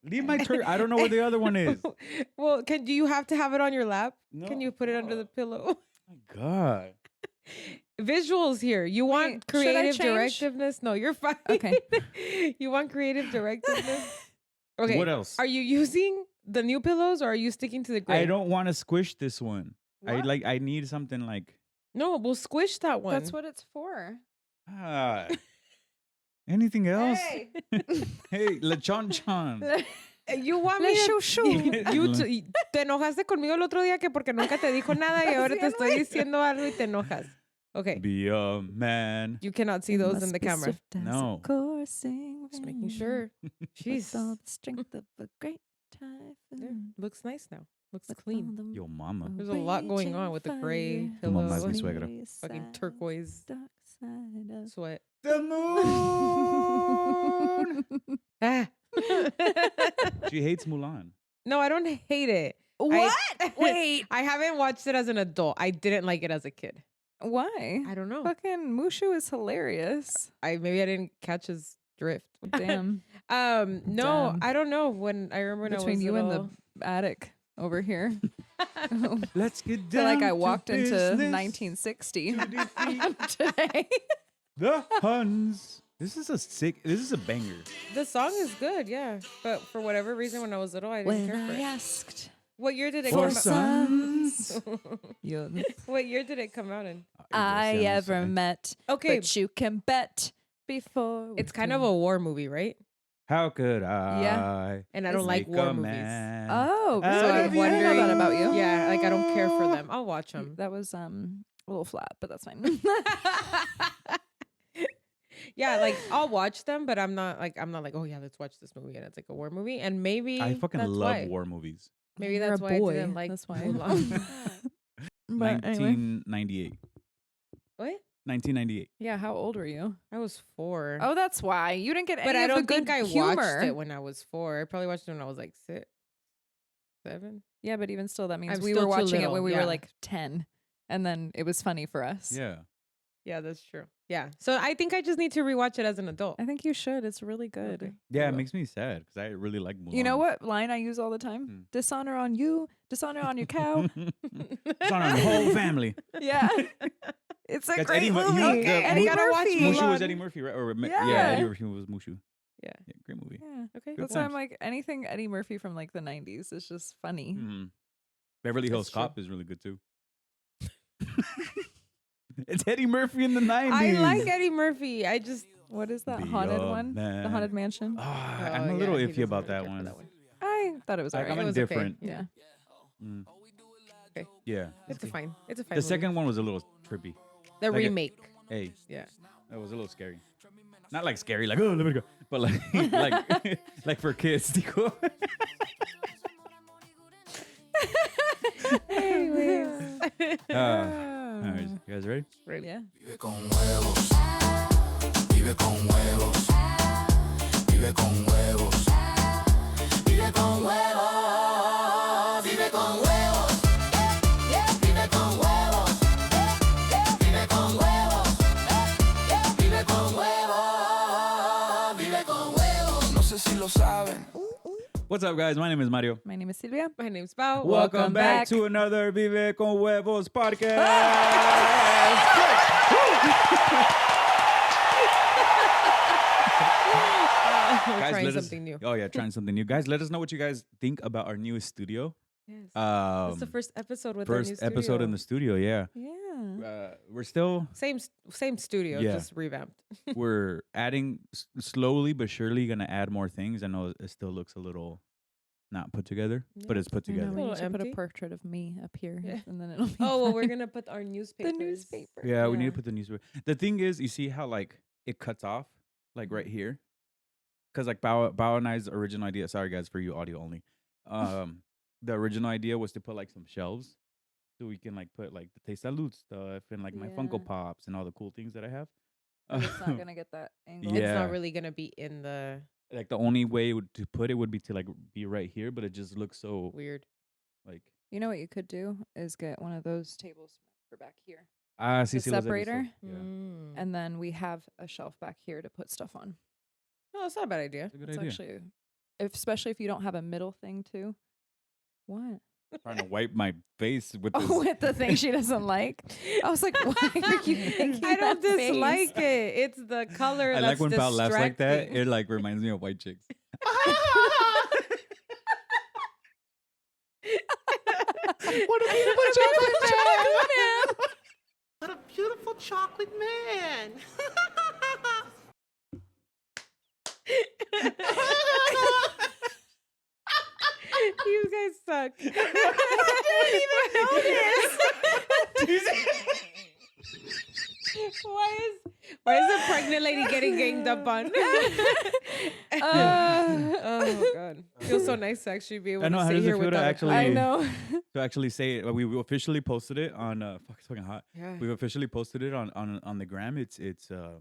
Leave my turkey. I don't know where the other one is. Well, do you have to have it on your lap? No. Can you put it under the pillow? My God. Visuals here. You want Wait, should I creative change? directiveness? No, you're fine. Okay. You want creative directiveness? Okay. What else? Are you using the new pillows or are you sticking to the gray? I don't want to squish this one. What? I need something like No, we'll squish that one. That's what it's for. anything else. Hey. Hey, lechon chon. You want me to... Te enojaste conmigo el otro día que porque nunca te dijo nada y ahora te estoy diciendo algo y te enojas. Okay. Be a man. You cannot see those in the camera. No. Just making sure. Jeez. the strength of a great typhoon. There. Looks nice now. Looks clean. Yo, mama. There's a lot going on with the gray Tu mamá es pillow. mi suegra. Fucking turquoise sweat. The moon. Ah. She hates Mulan. No, I don't hate it. What? Wait. I haven't watched it as an adult. I didn't like it as a kid. Why? I don't know. Fucking Mushu is hilarious. Maybe I didn't catch his drift. Damn. No, Damn. I don't know. When I remember when I Between was you little. and the attic over here. Let's get I feel down. like I to walked into business. 1960 To defeat today. the Huns. This is a banger. The song is good, yeah. But for whatever reason, when I was little, I didn't care for it. asked What year did it For come out? sons. What year did it come out in? I ever met. Okay, But you can bet before. it's kind of a war movie, right? How could I? And I don't like make war a movies. man Oh, out so I'm of I didn't know that about you. Yeah, like I don't care for them. I'll watch them. That was a little flat, but that's fine. Yeah, like I'll watch them, but I'm not like, oh yeah, let's watch this movie, and it's like a war movie, and maybe I fucking that's love why. war movies. Maybe You're that's a why boy. I didn't like That's why. Mulan. But anyway. 1998. What? 1998. Yeah, how old were you? I was 4. Oh, that's why. You didn't get any but I of the don't think good I humor. watched it when I was 4. I probably watched it when I was like 6, 7. Yeah, but even still, that means I'm we still were too watching it little, when we yeah. were like 10. And then it was funny for us. Yeah. Yeah, that's true. Yeah. So I think I just need to rewatch it as an adult. I think you should. It's really good. Okay. Yeah, it Well. makes me sad because I really like Mulan. You know what line I use all the time? Hmm. Dishonor on you, dishonor on your cow. It's on our whole family. Yeah. It's a That's great Eddie Mur- movie. he was the- Eddie You gotta watch Murphy. Mushu was Mulan. Eddie Murphy, right? Yeah. Eddie Murphy was Mushu. Yeah. Yeah, great movie. Yeah. Okay. Good That's why I'm times. like, anything Eddie Murphy from like the 90s is just funny. Mhm. Beverly Hills That's true. Cop is really good too. It's Eddie Murphy in the 90s. I like Eddie Murphy. I just What is that Be haunted a one? The man. Haunted Mansion? Ah, Oh, I'm a yeah, little he iffy doesn't about really that care for one. that one. I thought it was I- alright. I'm It was okay. indifferent. Yeah. Mm. Okay. Yeah. It's a fine. It's a fine. The movie. second one was a little trippy. the like a- remake. Hey, Yeah. that was a little scary. Not like scary, like, oh, let me go. But like, like for kids. digo. Anyways. All right, you guys ready? Yeah. Vive con huevos. Vive con huevos. Vive con huevos. Vive con huevos. Vive con huevos. Vive con huevos. Vive con huevos. Vive con huevos. Vive con huevos. No sé si lo saben. What's up, guys? My name is Mario. My name is Silvia. My name's Bao. Welcome back back. to another Vive con Huevos podcast. We're Guys, trying let us- something new. Oh yeah, trying something new. Guys, let us know what you guys think about our newest studio. Yes. It's the first episode with our new First episode in the studio. Yeah, Yeah. we're still same studio, Yeah. just revamped. we're adding slowly but surely gonna add more things. I know it still looks a little not put together, but Yeah. it's put I know, together. we need Little to put a empty. portrait of me up here, Yeah. and then it'll be Oh well, we're fine. gonna put our newspapers. the newspaper. Yeah, we need Yeah. to put the newspaper. The thing is, you see how like it cuts off, like right here, because like Bao and I's original idea. Sorry guys, for you audio only. The original idea was to put like some shelves, so we can like put like the Taste Salud stuff and like my Funko Yeah. Pops and all the cool things that I have. But it's not gonna get that angle. Yeah. It's not really gonna be in the Like the only way to put it would be to like be right here, but it just looks so weird. like You know what you could do is get one of those tables for back here, sí, The sí, los he visto. separator? Yeah. Mm. and then we have a shelf back here to put stuff on. No, that's not a bad idea. It's a good It's idea. actually especially if you don't have a middle thing too. What? Trying to wipe my face with this. Oh, with the thing she doesn't like. I was like, why are you making I don't that face? dislike it. It's the color I that's like when Pal laughs like that. distracting. It like reminds me of white chicks. What a beautiful chocolate man! What a beautiful chocolate man. You guys suck. Why is a pregnant lady getting ganged up on? Oh god, feels so nice to actually be able I know, to how sit does it here feel with to other actually- I know. To actually say it, we officially posted it on. Fuck, it's fucking hot. Yeah. We've officially posted it on the gram. It's the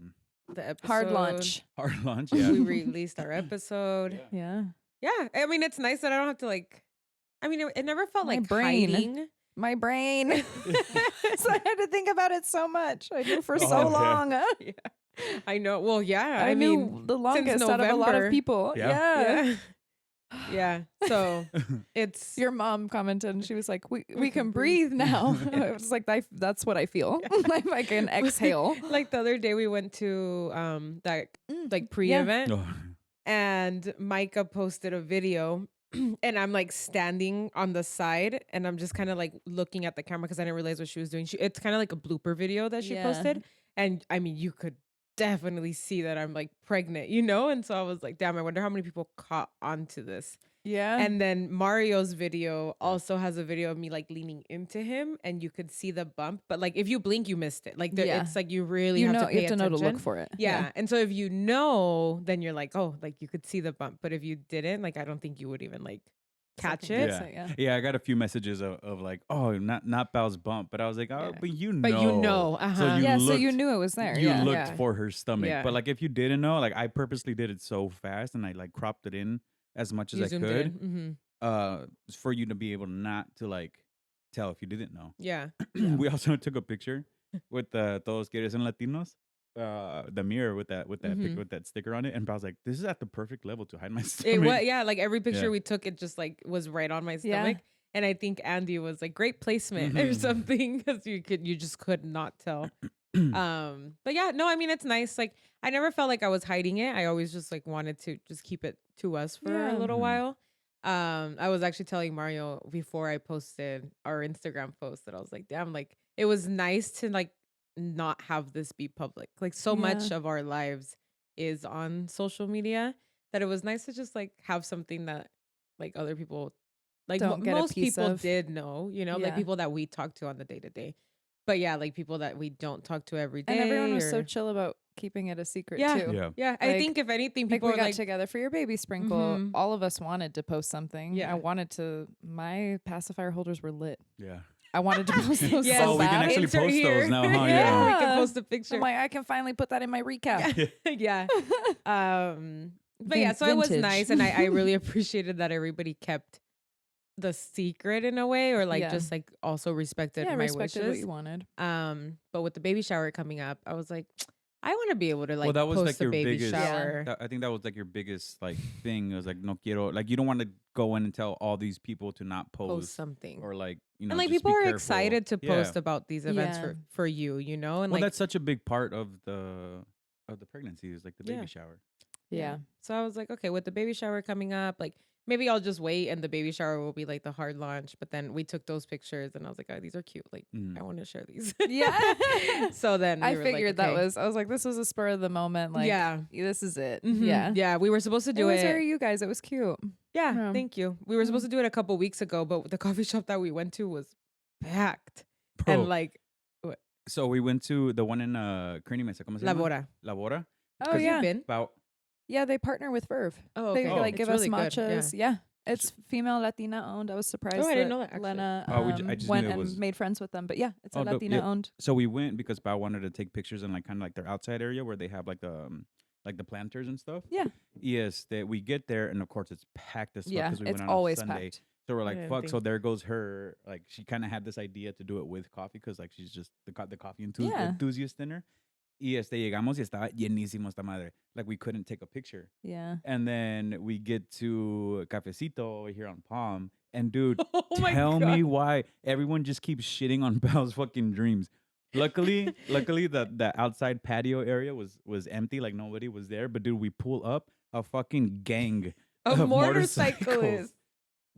episode. Hard launch. hard launch. Yeah. We released our episode. Yeah. Yeah, I mean it's nice that I don't have to like. I mean, it never felt My like brain. hiding. My brain. So I had to think about it so much. I knew for Oh, so yeah. long. Yeah, I know. Well, yeah. I mean, knew the longest out of a lot November. of people. Yeah. Yeah. yeah. So it's Your mom commented and she was like, we can breathe now. I was like, that's what I feel. Like I can exhale. like the other day we went to that like yeah. pre-event Oh. and Micah posted a video and I'm like standing on the side and I'm just kind of like looking at the camera because I didn't realize what she was doing. It's kind of like a blooper video that she Yeah. posted. And I mean, you could definitely see that I'm like pregnant, you know? And so I was like, damn, I wonder how many people caught onto this. Yeah. And then Mario's video also has a video of me like leaning into him and you could see the bump. But like if you blink, you missed it. Like Yeah. it's like you really you have know, to pay you have to know to attention. look for it. Yeah. And so if you know, then you're like, oh, like you could see the bump. But if you didn't, like I don't think you would even like catch Second it. guess Yeah. yeah. Yeah, I got a few messages of like, oh, not Bal's bump, but I was like, oh, Yeah. but you know. But you know, So uh-huh. you Yeah, so looked, you knew it was there. You Yeah. looked Yeah. for her stomach. Yeah. But like if you didn't know, like I purposely did it so fast and I like cropped it in as much as You I zoomed could. in. For you to be able not to like tell if you didn't know. Yeah. We also took a picture with the Todos Quieres en Latinos, the mirror with that with that sticker on it, and I was like, "This is at the perfect level to hide my stomach." It was, yeah, like every picture Yeah. we took, it just like was right on my Yeah. stomach. And I think Andy was like, great placement or Mhm. something because you just could not tell. But yeah, no, I mean it's nice. Like I never felt like I was hiding it. I always just like wanted to just keep it to us for Yeah. a little Mhm. while. I was actually telling Mario before I posted our Instagram post that I was like, damn, like it was nice to like not have this be public. Like so much Yeah. of our lives is on social media that it was nice to just like have something that like other people like Don't get a most piece people of. did know, you know, like Yeah. people that we talk to on the day to day. But yeah, like people that we don't talk to every day. And everyone was so or- chill about keeping it a secret Yeah. too. Yeah. Yeah, I Like- think if anything, Like people we are got like, together for your baby sprinkle. Mhm. All of us wanted to post something. Yeah. I wanted to. My pacifier holders were lit. Yeah. I wanted to post those. yes, so Oh, we can bad. actually insert post those here. now, huh? yeah, Yeah. we can post a picture. I'm like, I can finally put that in my recap. yeah. But yeah, so it was Vintage. nice, and I really appreciated that everybody kept the secret in a way, or like Yeah. just like also respected Yeah, my respected what wishes. you wanted. But with the baby shower coming up, I was like, I want to be able to like Well, that was post like a your baby biggest. shower. I think that was like your biggest like thing. It was like no quiero. Like you don't want to go in and tell all these people to not Post post something. or like you know. And like just people be are careful. excited to Yeah. post about these events Yeah. for you, you know, and Well, like that's such a big part of the pregnancy is like the baby Yeah. shower. Yeah. So I was like, okay, with the baby shower coming up, like maybe I'll just wait and the baby shower will be like the hard launch. But then we took those pictures and I was like, oh, these are cute. Like Mhm. I want to share these. Yeah. So then I we were like, figured that okay. was. I was like, this was a spur of the moment. Like, Yeah. this is it. Mhm. Yeah. Yeah. We were supposed to It do was it. very you guys. It was cute. Yeah, Yeah. thank you. We were supposed to do it a couple weeks ago, but the coffee shop that we went to was packed. Bro, And like so we went to the one in Kearney Mesa. ¿Cómo se llama? Labora. Labora. Oh 'Cause yeah. you've been? About Yeah, they partner with Verve. Oh, They okay. like It's give really us good, yeah. matchas. Yeah. It's female Latina owned. I was surprised. I didn't know that, actually. Lena Oh, I just went knew it and was- made friends with them. But yeah, it's Oh, a dope. Latina Yeah. owned. so we went because Bao wanted to take pictures in like kind of like their outside area where they have like the planters and stuff. Yeah. Yes, that we get there and of course it's packed as fuck Yeah, because we it's went on always a Sunday. packed. So we're I like, didn't fuck. think- So there goes her. Like she kind of had this idea to do it with coffee because like she's just the coffee Yeah. enthusiast in her. Y llegamos y estaba llenísimo esta madre. Like we couldn't take a picture. Yeah. And then we get to Cafecito over here on Palm. And dude, Oh my tell God. me why everyone just keeps shitting on Belle's fucking dreams. Luckily, the outside patio area was empty, like nobody was there. But dude, we pull up a fucking gang A of motorcyclist.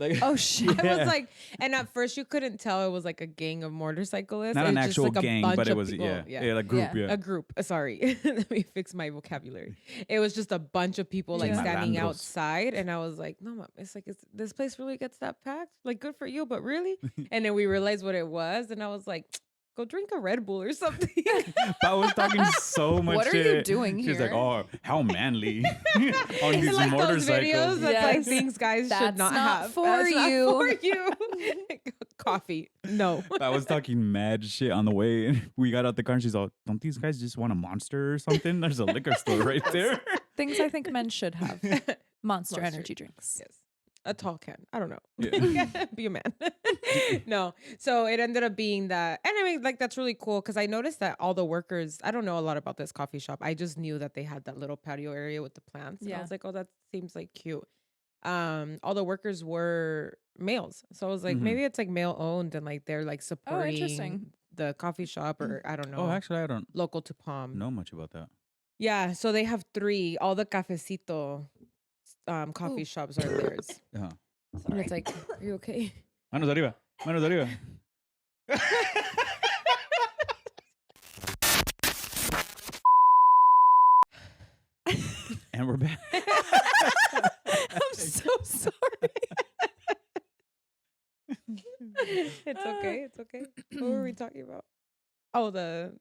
Like, Oh shit. I was like, and at first you couldn't tell it was like a gang of motorcyclists. not It an was actual just like a gang, bunch but it of was people. like group, Yeah. yeah. A group. Sorry, let me fix my vocabulary. It was just a bunch of people like Yeah. standing Malandros. outside, and I was like, "No, Mom, it's like this place really gets that packed. Like, good for you, but really." And then we realized what it was, and I was like, "Go drink a Red Bull or something." I was talking so much What are you shit. doing She's like, here? "Oh, how manly on It's these like those motorcycles." videos that's like Yes. things guys should That's not not have. for That's not you. for you. Coffee, no. I was talking mad shit on the way. And we got out the car and she's all, "Don't these guys just want a Monster or something? There's a liquor store right there." Things I think men should have. Monster Monster. energy drinks. Yes. A tall can. I don't know. Yeah. Be a man. No. So it ended up being that. And I mean, like, that's really cool because I noticed that all the workers, I don't know a lot about this coffee shop. I just knew that they had that little patio area with the plants. And I Yeah. was like, oh, that seems like cute. All the workers were males. So I was like, Mhm. maybe it's like male owned and like they're like supporting interesting. the coffee shop or I don't know. Oh, actually, I don't Local to Palm. know much about that. Yeah. So they have 3. All the cafecito coffee Ooh. shops are theirs. Uh-huh. And it's like, are you okay? Manos arriba. Manos arriba. And we're back. I'm so sorry. It's okay. It's okay. What were we talking about? Oh, the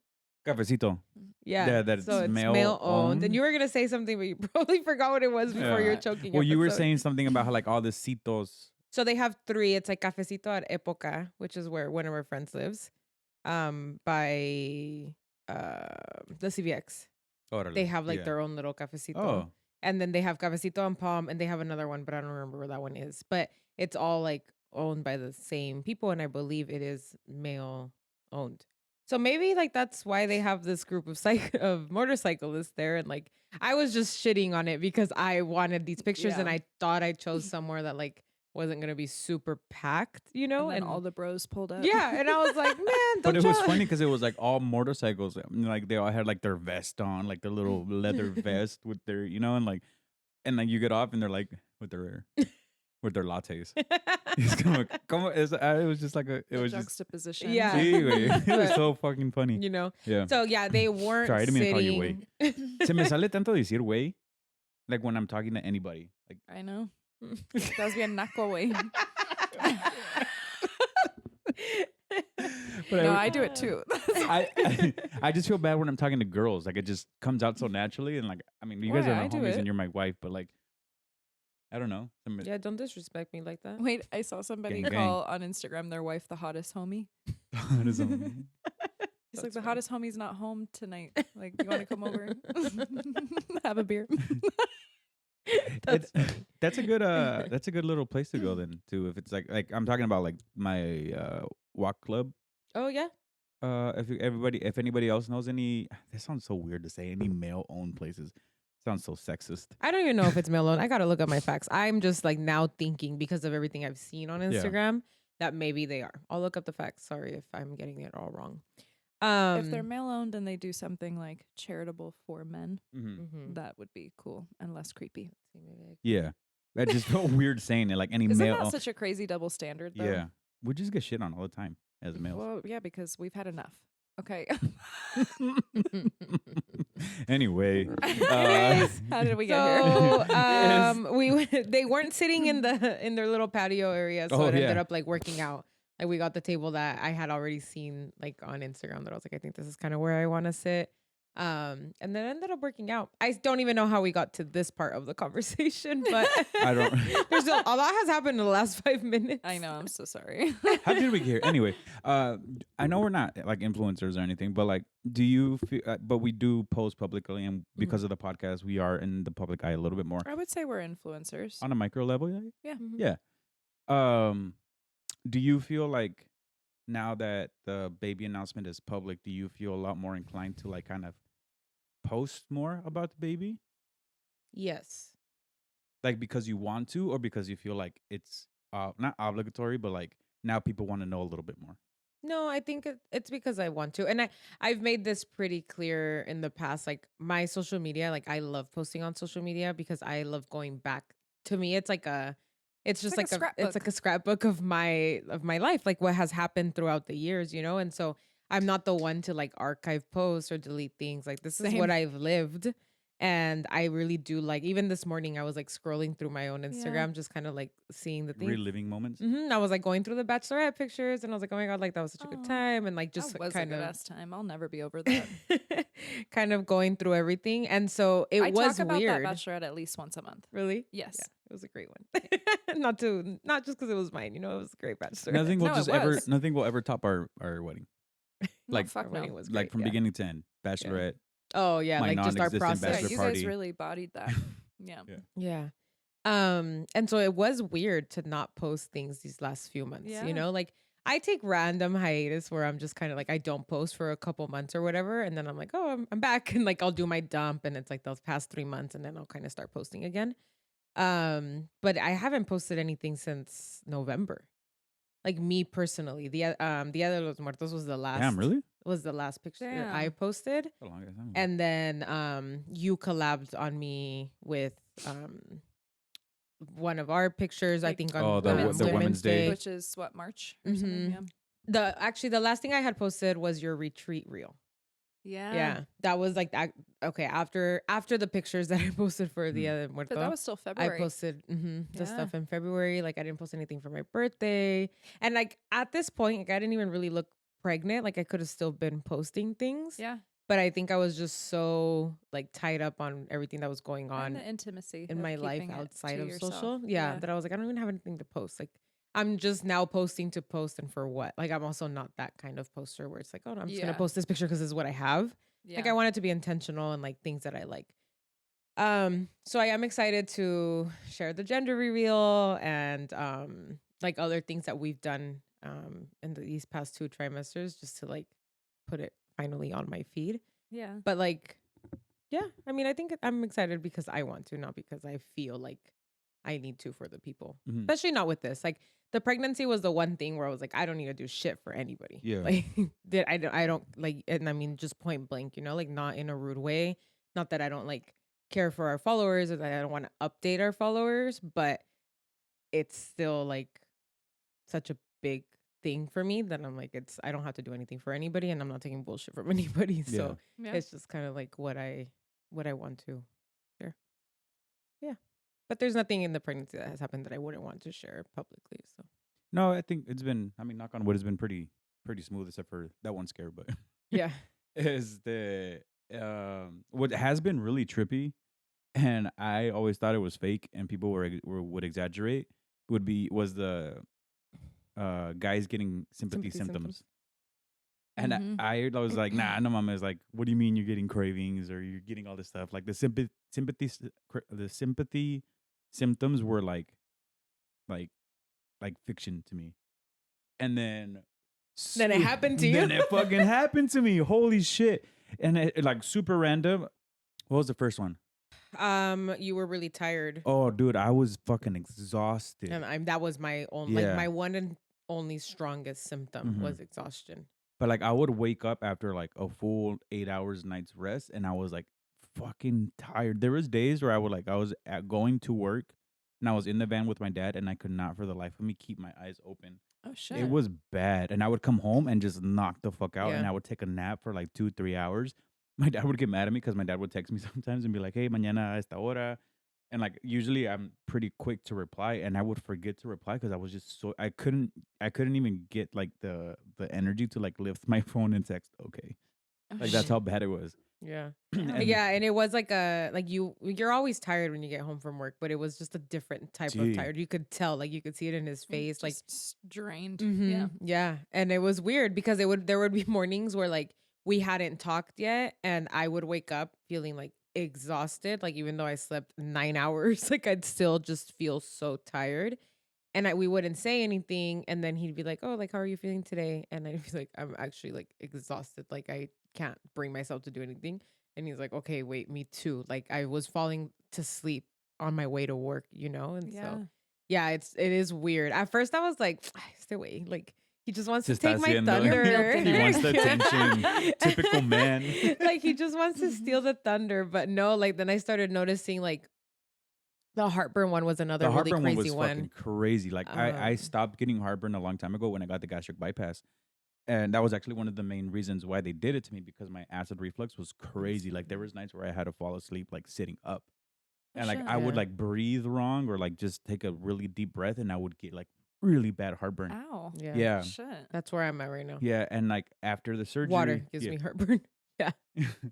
Cafecito. yeah. that so it's it's male male owned. owned? And you were gonna say something, but you probably forgot what it was before Yeah. you're choking. Well, you were episode. saying something about how like all the citos. So they have 3. It's like Cafecito at Época, which is where one of our friends lives. By the CVX. They have like their own little cafecito. Oh, And then they have Cafecito on Palm, and they have another one, but I don't remember where that one is. But it's all like owned by the same people, and I believe it is male owned. So maybe like that's why they have this group of of motorcyclists there. And like I was just shitting on it because I wanted these pictures, and Yeah. I thought I chose somewhere that like wasn't gonna be super packed, you know, And then all the bros pulled up. yeah. And I was like, man, don't but it was y'all- funny because it was like all motorcycles. I mean, like they all had like their vest on, like their little leather vest with their, and like you get off and they're like with their lattes. It's it was just like it The was just juxtaposition. Yeah. sí, güey. It was But- so fucking funny. you know. Yeah. So yeah, they weren't Sorry, I didn't mean to call you sitting. Se me sale tanto decir güey, like when I'm talking to anybody. Like I know. That's bien naco, way. but No, I do it too. I just feel bad when I'm talking to girls. Like it just comes out so naturally, and like I mean, you guys Why? are my I do homies it. and you're my wife, but like I don't know. Yeah, don't disrespect me like that. Wait, I saw somebody Gang, gang. call on Instagram their wife the hottest homie. What is it? He's That's like, the funny. hottest homie's not home tonight. Like, you want to come over? Have a beer. That's That's a good little place to go then too. If it's like I'm talking about like my walk club. Oh yeah. If anybody else knows any, that sounds so weird to say, any male owned places. Sounds so sexist. I don't even know if it's male owned. I gotta look up my facts. I'm just like now thinking because of everything I've seen on Instagram that maybe they are. I'll look up the facts. Sorry if I'm getting it all wrong. If they're male owned and they do something like charitable for men, mhm. that would be cool and less creepy. Yeah, that just felt weird saying it. Like any Isn't male. that such a crazy double standard, though? Yeah, we just get shit on all the time as males. Well, yeah, because we've had enough. Okay. Anyway, Anyways, How did we get here? So Yes. they weren't sitting in their little patio area, so Oh, it ended yeah. up like working out. Like we got the table that I had already seen like on Instagram that I was like, I think this is kind of where I want to sit. And then it ended up working out. I don't even know how we got to this part of the conversation, but I don't. there's a lot has happened in the last 5 minutes. I know. I'm so sorry. How did we get here? Anyway, I know we're not like influencers or anything, but like, do you feel? But we do post publicly, and because of the podcast, we are in the public eye a little bit more I would say we're influencers. on a micro level. Yeah. Mhm. Yeah. Do you feel like now that the baby announcement is public, do you feel a lot more inclined to like kind of post more about the baby? Yes. Like because you want to, or because you feel like it's not obligatory, but like now people want to know a little bit more. No, I think it's because I want to. And I've made this pretty clear in the past. Like my social media, like I love posting on social media because I love going back. To me, it's just like a it's like scrapbook. a scrapbook of my life, like what has happened throughout the years, you know? And so I'm not the one to like archive posts or delete things. Like this is Same. what I've lived. And I really do like, even this morning, I was like scrolling through my own Yeah. Instagram, just kind of like seeing the things. Reliving moments. I was like going through the bachelorette pictures and I was like, oh my God, like that was such a good Aw. time. And like just That was a kind good of ass time. I'll never be over that. kind of going through everything. And so it I was talk about weird. that bachelorette at least once a month. Really? Yes. Yeah, it was a great one. not just because it was mine, you know, it was a great bachelorette. Nothing will No, it just ever. was. Nothing will ever top our wedding. No, Like- fuck Our no. wedding was Like great, from yeah. beginning to end. Bachelorette. Oh yeah, my like just our non-existent process. Yeah, bachelor you party. guys really bodied that. Yeah. Yeah. And so it was weird to not post things these last few months, Yeah. you know? Like I take random hiatus where I'm just kind of like I don't post for a couple months or whatever, and then I'm like, "Oh, I'm back." And like I'll do my dump and it's like those past 3 months and then I'll kind of start posting again. But I haven't posted anything since November. Like me personally. Dia de los Muertos was the last Damn, really? was the last picture I Damn. posted. How long is that? And then you collabed on me with one of our pictures, I Like think on Oh, the Women's Day. Day. Which is what, March or something? Mhm. The last thing I had posted was your retreat reel. Yeah. Yeah. That was like that. Okay, after the pictures that I posted for the other But Muerto, that was still I February. posted the Yeah. stuff in February. Like I didn't post anything for my birthday. And like at this point, like I didn't even really look pregnant. Like I could have still been posting things. Yeah. But I think I was just so like tied up on everything that was going And on the intimacy in of my life keeping it outside to of yourself. social. Yeah, that I was like, I don't even have anything to post. Like I'm just now posting to post and for what? Like I'm also not that kind of poster where it's like, oh no, I'm just gonna Yeah. post this picture because this is what I have. Yeah. Like I want it to be intentional and like things that I like. So I am excited to share the gender reveal and like other things that we've done in these past 2 trimesters just to like put it finally on my feed. Yeah. But like, yeah, I mean, I think I'm excited because I want to, not because I feel like I need to for the people, Mhm. especially not with this. Like the pregnancy was the one thing where I was like, I don't need to do shit for anybody. Yeah. Like that I don't like, and I mean, just point blank, you know, like not in a rude way. Not that I don't like care for our followers or that I don't want to update our followers, but it's still like such a big thing for me that I'm like, I don't have to do anything for anybody and I'm not taking bullshit from anybody. So Yeah. it's just kind of like what I want to share. Yeah. But there's nothing in the pregnancy that has happened that I wouldn't want to share publicly. So No, I think it's been. I mean, knock on wood, it's been pretty smooth, except for that one scare. But yeah. is the what has been really trippy, and I always thought it was fake, and people would exaggerate. Was the guys getting sympathy Sympathy symptoms. symptoms. And Mhm. I was like, nah, no, mama. Is like, what do you mean you're getting cravings or you're getting all this stuff? Like the sympathy symptoms were like fiction to me. And then Then it happened to you? Then it fucking happened to me. Holy shit! And it like super random. What was the first one? You were really tired. Oh, dude, I was fucking exhausted. And that was my own Yeah. like my one and only strongest symptom Mhm. was exhaustion. But like I would wake up after like a full 8 hours night's rest, and I was like fucking tired. There was days where I was going to work, and I was in the van with my dad, and I could not for the life of me keep my eyes open. Oh shit. It was bad, and I would come home and just knock the fuck out, and Yeah. I would take a nap for like 2-3 hours. My dad would get mad at me because my dad would text me sometimes and be like, "Hey, mañana a esta hora," and like usually I'm pretty quick to reply, and I would forget to reply because I was just so I couldn't even get like the energy to like lift my phone and text. Okay, Oh, like that's shit. how bad it was. Yeah. And- Yeah, and it was like you're always tired when you get home from work, but it was just a different type Gee. of tired. You could tell, like you could see it in his face, like Just drained. mhm, Yeah. yeah. And it was weird because there would be mornings where like we hadn't talked yet, and I would wake up feeling like exhausted, like even though I slept 9 hours, like I'd still just feel so tired. And we wouldn't say anything, and then he'd be like, "Oh, like how are you feeling today?" And I'd be like, "I'm actually like exhausted, like I can't bring myself to do anything." And he's like, okay, wait, me too. Like I was falling to sleep on my way to work, you know? And so yeah, it is weird. At first I was like, stay away. Like he just wants Se to take está my haciendo. thunder. He wants the attention. Typical man. Like he just wants to steal the thunder. But no, like then I started noticing like the heartburn one was another The really heartburn one crazy was one. fucking crazy. Like I stopped getting heartburn a long time ago when I got the gastric bypass. And that was actually one of the main reasons why they did it to me, because my acid reflux was crazy. Like there was nights where I had to fall asleep like sitting up. And like I would Yeah. like breathe wrong or like just take a really deep breath and I would get like really bad heartburn. Ow. Yeah. Yeah. Shit. That's where I'm at right now. Yeah. And like after the surgery. Water gives yeah. me heartburn. Yeah.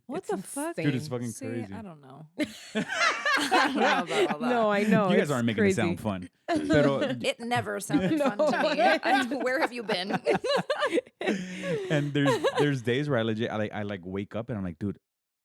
What It's the fuck? Dude, it's insane. fucking See, crazy. I don't know. I don't know about all that. No, I know. You guys it's aren't making crazy. it sound fun. Pero, It never sounded fun No. to me. Where have you been? and there's days where I like wake up and I'm like, dude,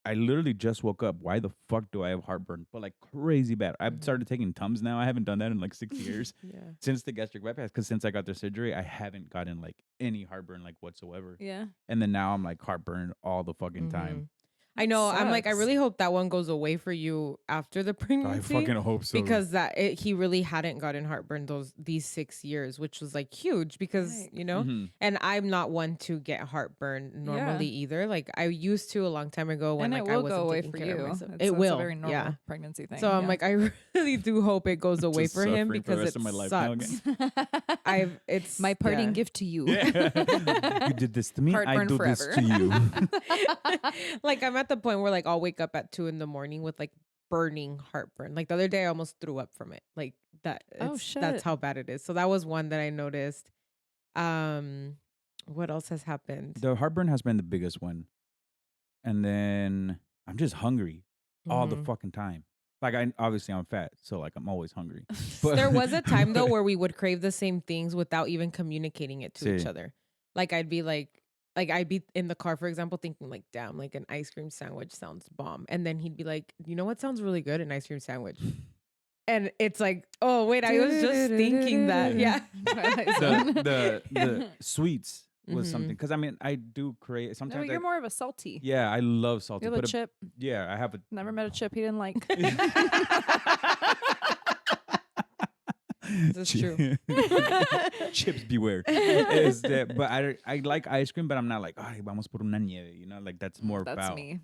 I literally just woke up. Why the fuck do I have heartburn? But like crazy bad. I've started taking Tums now. I haven't done that in like 6 years Yeah. since the gastric bypass. Because since I got the surgery, I haven't gotten like any heartburn like whatsoever. Yeah. And then now I'm like heartburn all the fucking time. Mhm. I know. I'm like, I Sucks. really hope that one goes away for you after the I pregnancy. fucking hope so. Because he really hadn't gotten heartburn these 6 years, which was like huge because Right. you know. Mhm. And I'm not one to get heartburn normally either. Like I used to a long time ago when And like it I will wasn't go away taking for care of you. myself. It's It will, a very normal yeah. pregnancy thing. So I'm yeah. like, I really do hope it goes away Just for him suffering for the because rest it of my life now sucks. It's my parting yeah. gift to you. Yeah. You did this to me. I Heartburn do this forever. to you. Like I'm at the point where like I'll wake up at 2 a.m. with like burning heartburn. Like the other day I almost threw up from it. Like that. Oh, That's shit. how bad it is. So that was one that I noticed. What else has happened? The heartburn has been the biggest one. And then I'm just hungry all the Mhm. fucking time. Like obviously I'm fat, so like I'm always hungry. There was a time though where we would crave the same things without even communicating it to each Sí. other. Like I'd be I'd be in the car, for example, thinking like, damn, like an ice cream sandwich sounds bomb. And then he'd be like, you know what sounds really good? An ice cream sandwich. And it's like, oh wait, I was just thinking that. Yeah. the sweets was Mhm. something, because I mean I do crave No, sometimes. you're more of a salty. Yeah, I love salty. You have a but chip. yeah, I have a. Never met a chip he didn't like. This is true. Chips beware. Is that, but I like ice cream, but I'm not like, ay, vamos por una nieve, you know, like that's more That's Pao. me.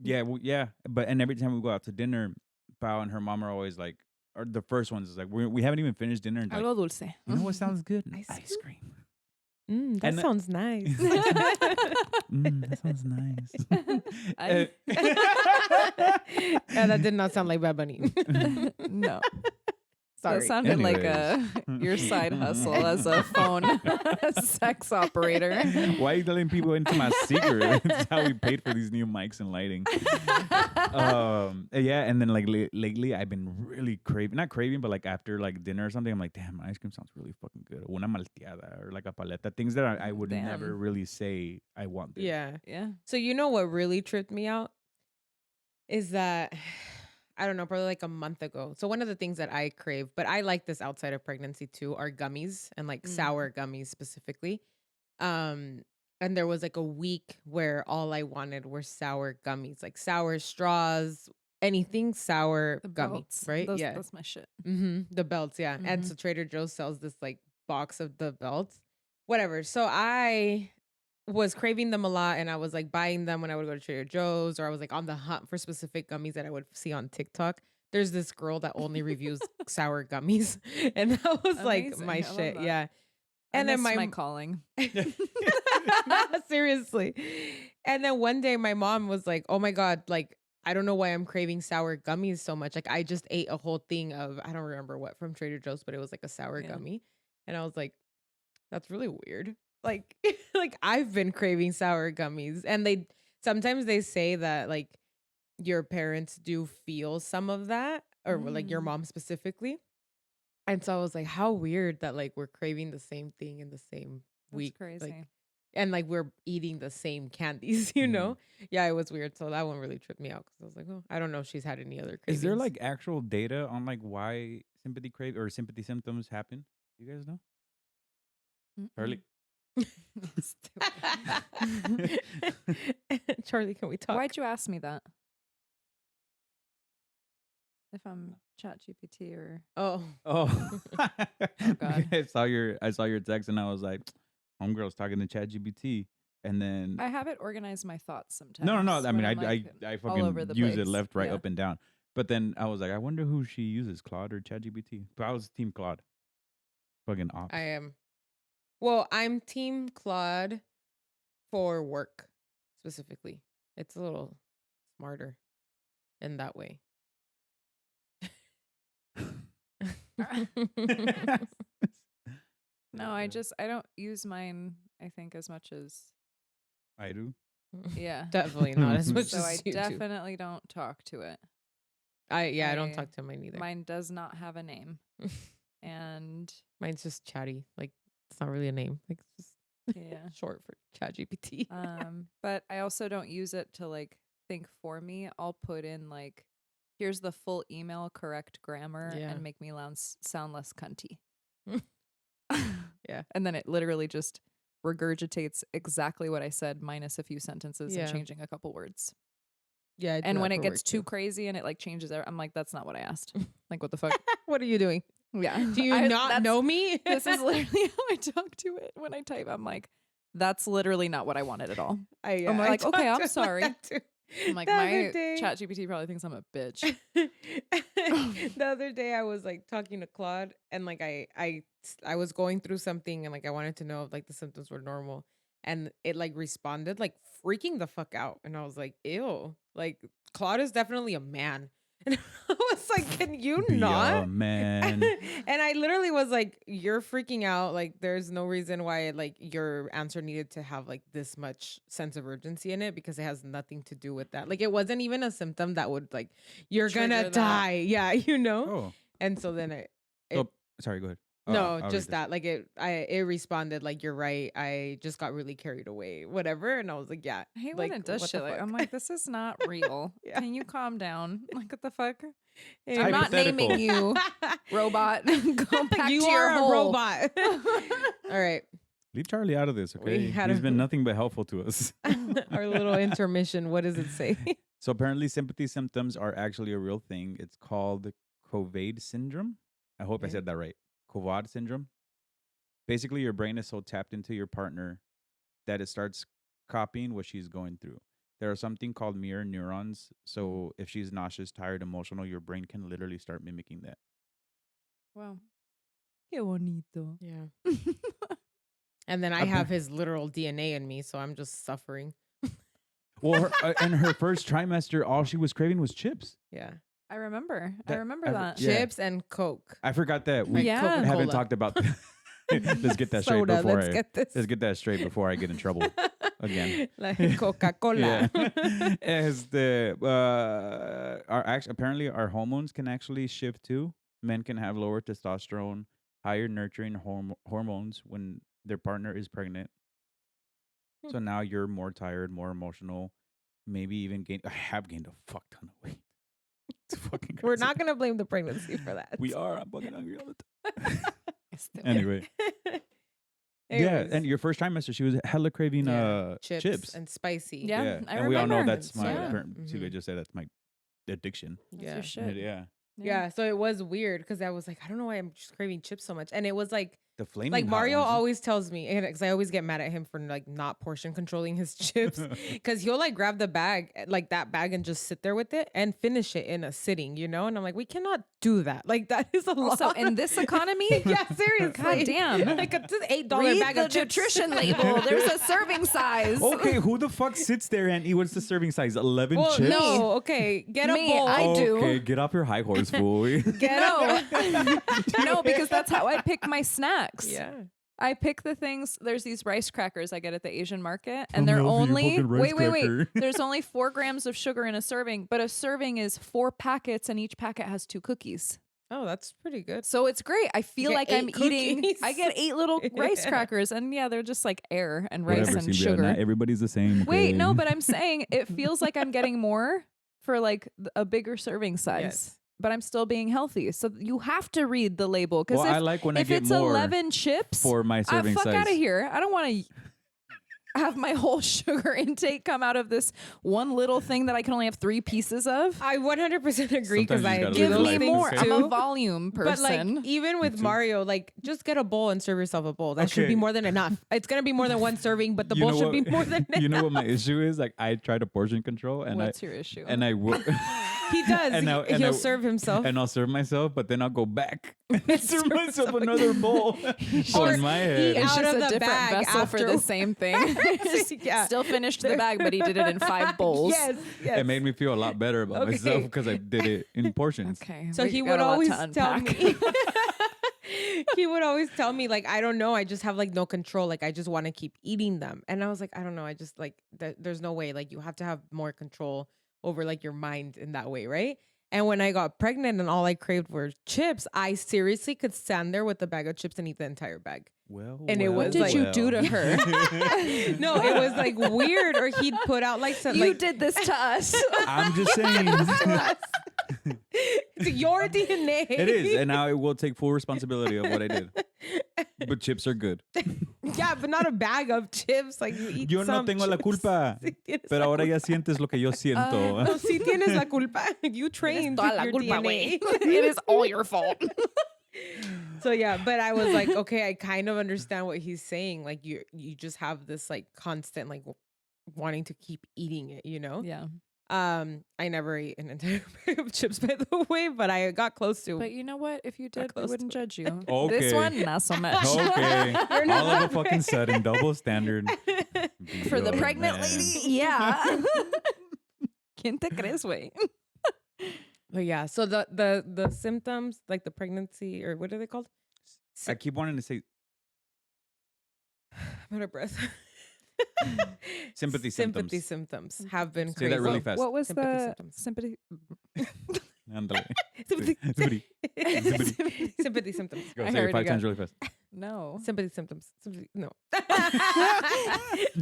Yeah, yeah, but and every time we go out to dinner, Pao and her mom are always like, or the first ones is like, we haven't even finished dinner, and like, Algo dulce. you know what sounds good? Ice cream. That And the- sounds nice. That sounds nice. I- Yeah, that did not sound like Bad Bunny. No. Sorry. That sounded like Anyways. your side hustle as a phone sex operator. Why are you letting people into my secret? That's how we paid for these new mics and lighting. Yeah, and then like lately I've been really craving, not craving, but like after like dinner or something, I'm like, damn, ice cream sounds really fucking good. Una malteada or like a paleta. Things that I would Damn. never really say I want this. Yeah. Yeah. So you know what really tripped me out is that I don't know, probably like a month ago. So one of the things that I crave, but I like this outside of pregnancy too, are gummies and like sour gummies specifically. And there was like a week where all I wanted were sour gummies, like sour straws, anything sour The gummy, belts. right? Those, Yeah. That's my shit. The belts, yeah. And so Trader Joe's sells this like box of the belts, whatever. So I was craving them a lot, and I was like buying them when I would go to Trader Joe's, or I was like on the hunt for specific gummies that I would see on TikTok. There's this girl that only reviews sour gummies, and that was like Amazing. my I love shit, that. yeah. And And then then my calling. seriously. And then one day my mom was like, "Oh my god, like I don't know why I'm craving sour gummies so much. Like I just ate a whole thing of I don't remember what from Trader Joe's, but it was like a sour Yeah. gummy." And I was like, "That's really weird." Like like I've been craving sour gummies, and sometimes they say that like your parents do feel some of that, or like your mom specifically. And so I was like, how weird that like we're craving the same thing in the same That's week. crazy. Like, and like we're eating the same candies, you know? Yeah, it was weird. So that one really tripped me out because I was like, oh, I don't know if she's had any other cravings. Is there like actual data on like why sympathy symptoms happen? You guys know? Charlie? Charlie, can we talk? Why'd you ask me that? if I'm ChatGPT or Oh, Oh, God. I saw your text and I was like, homegirl's talking to ChatGPT, and then I have it organize my thoughts sometimes. no. I mean, when I'm, like, I all fucking over the use it place. left, right, Yeah. up, and down. But then I was like, I wonder who she uses, Claude or ChatGPT. But I was Team Claude. Fucking ops. I am. Well, I'm Team Claude for work specifically. It's a little smarter in that way. No, I don't use mine, I think, as much as I do. yeah. Definitely not as much So as I you do. definitely don't talk to it. I don't talk to mine either. Mine does not have a name. And Mine's just chatty. Like it's not really a name. Like it's just yeah. short for ChatGPT. But I also don't use it to like think for me. I'll put in like, here's the full email, correct grammar, Yeah. and make me sound less cunty. Yeah. And then it literally just regurgitates exactly what I said minus a few sentences Yeah. and changing a couple words. Yeah. I do And that when it for gets work, too crazy and it like changes, I'm like, that's not what I asked. Like, what the fuck? What are you doing? Yeah. Do you not know me? This is literally how I talk to it when I type. I'm like, that's literally not what I wanted at all. I'm like, okay, I'm sorry. I'm like, my ChatGPT probably thinks I'm a bitch. The other day I was like talking to Claude and like I was going through something and like I wanted to know if like the symptoms were normal and it like responded like freaking the fuck out and I was like, ew, like Claude is definitely a man. And I was like, can you Be not? a man. And I literally was like, you're freaking out. Like, there's no reason why like your answer needed to have like this much sense of urgency in it because it has nothing to do with that. Like, it wasn't even a symptom that would like, you're Trigger gonna that. die. Yeah, you know? Oh, And so then it sorry. Go ahead. no, I'll read just this. that. Like it responded like, you're right. I just got really carried away, whatever. And I was like, yeah. I hate like, when it does what the shit like fuck? I'm like, this is not real. Yeah. Can you calm down? Like, what the fuck? It I'm not hypothetical. naming you, robot. Go back you to your are a hole. robot. All right. Leave Charlie out of this, okay? had He's a- been nothing but helpful to us. Our little intermission. What does it say? So apparently sympathy symptoms are actually a real thing. It's called Covad syndrome. I hope I Okay. said that right. Covad syndrome. Basically, your brain is so tapped into your partner that it starts copying what she's going through. There are something called mirror neurons. So if she's nauseous, tired, emotional, your brain can literally start mimicking that. Wow. Qué bonito. Yeah. And then I I've have been- his literal DNA in me, so I'm just suffering. Well, in her first trimester, all she was craving was chips. Yeah. I remember. I That- remember I- that. Yeah. Chips and Coke. I forgot that. We Like Yeah. Coca-Cola. haven't talked about Let's get that straight Soda. before Let's get this. let's get that straight before I get in trouble again. Like Coca-Cola. As apparently our hormones can actually shift too. Men can have lower testosterone, higher nurturing hormones when their partner is pregnant. So now you're more tired, more emotional, maybe even I have gained a fuck ton of weight. It's fucking We're crazy. not going to blame the pregnancy for that. We are. I'm fucking hungry all the time. Este- Anyway. Yeah, Anyways. and your first trimester, she was hella craving Yeah, chips. and spicy. Yeah. I and we all know remember. that's my. Yeah. See, I Mhm. just said that's my addiction. That's Yeah. your shit. Yeah, Yeah. So it was weird because I was like, I don't know why I'm just craving chips so much. And it was like the flaming. like hot Mario ones. always tells me, because I always get mad at him for like not portion controlling his chips, because he'll like grab the bag, like that bag, and just sit there with it and finish it in a sitting, you know. And I'm like, we cannot do that. Like that is a lot. Also, in this economy, yeah, seriously. God damn. Like a $8 read bag the of chips. nutrition label. There's a serving size. Okay, who the fuck sits there and eat? What's the serving size? 11 Well, chips. no, okay, get a Me, bowl. I do. Okay, get off your high horse, fool. Get No. No, because that's how I pick my snacks. Yeah. I pick the things. There's these rice crackers I get at the Asian market, Tell and me they're over your only fucking rice wait. cracker. There's only 4 grams of sugar in a serving, but a serving is 4 packets, and each packet has 2 cookies. Oh, that's pretty good. So it's great. I feel get like I'm 8 eating. cookies. I get 8 little rice Yeah. crackers, and yeah, they're just like air and rice Whatever, and Silvia, sugar. Not everybody's the same. Wait, no, okay? but I'm saying it feels like I'm getting more for like a bigger serving size. Yes. But I'm still being healthy. So you have to read the label. Because Well, I like when I if get it's more 11 chips, for my serving fuck size. out of here. I don't want to. have my whole sugar intake come out of this one little thing that I can only have 3 pieces of? I 100% agree because Sometimes you I just do gotta Give live those me life, more. things okay? I'm too. a volume person. But like even with too. Mario, like just get a bowl and serve yourself a bowl. That should be Okay. more than enough. It's gonna be more than one serving, but the You bowl know should be what- more than enough. You know what my issue is? Like I try to portion control, and What's your issue? and I will. He does. And I- and He'll I- serve himself. And I'll serve myself, but then I'll go back and serve myself himself another bowl. So Or in my he head, it's out just of a the different bag vessel for the after- same thing. Yeah. Still finished the bag, but he did it in 5 bowls. Yes, yes. it made me feel a lot better about Okay. myself because I did it in portions. Okay. So we he got would a lot always to tell unpack. me. He would always tell me like, I don't know, I just have like no control. Like I just want to keep eating them, and I was like, I don't know, I just like there's no way. Like you have to have more control over like your mind in that way, right? And when I got pregnant and all I craved were chips, I seriously could stand there with a bag of chips and eat the entire bag. Well, And it well, was What did like- you do to her? No, it was like weird. Or he'd put out like some You like did this to us. I'm just saying. it's your DNA. It is, and now I will take full responsibility of what I did. But chips are good. Yeah, but not a bag of chips. Like you eat Yo no some tengo la chips. culpa, Sí tienes pero la ahora ya culpa. sientes lo que yo siento. No, sí tienes la culpa. You trained Toda la your culpa, DNA. güey. It is all your fault. So yeah, but I was like, okay, I kind of understand what he's saying. Like you just have this like constant like wanting to keep eating it, you know? Yeah. I never ate an entire bag of chips, by the way, but I got close to. But you know what? If you did, we close wouldn't to it. judge you. Okay. This one, not so much. Okay, You're not all of a fucking sudden, double standard. For the Yo, pregnant man. lady, yeah. ¿Quién te crees, güey? But yeah, so the symptoms, like the pregnancy, or what are they called? I keep wanting to say I'm out of breath. sympathy Sympathy symptoms. symptoms have been Say crazy. that really fast. What was Sympathy the symptoms. sympathy? Ándale. Sympathy. Sympathy. Sympathy symptoms. Go I say it already 5 times got- really fast. No. Sympathy symptoms. Sympathy. No.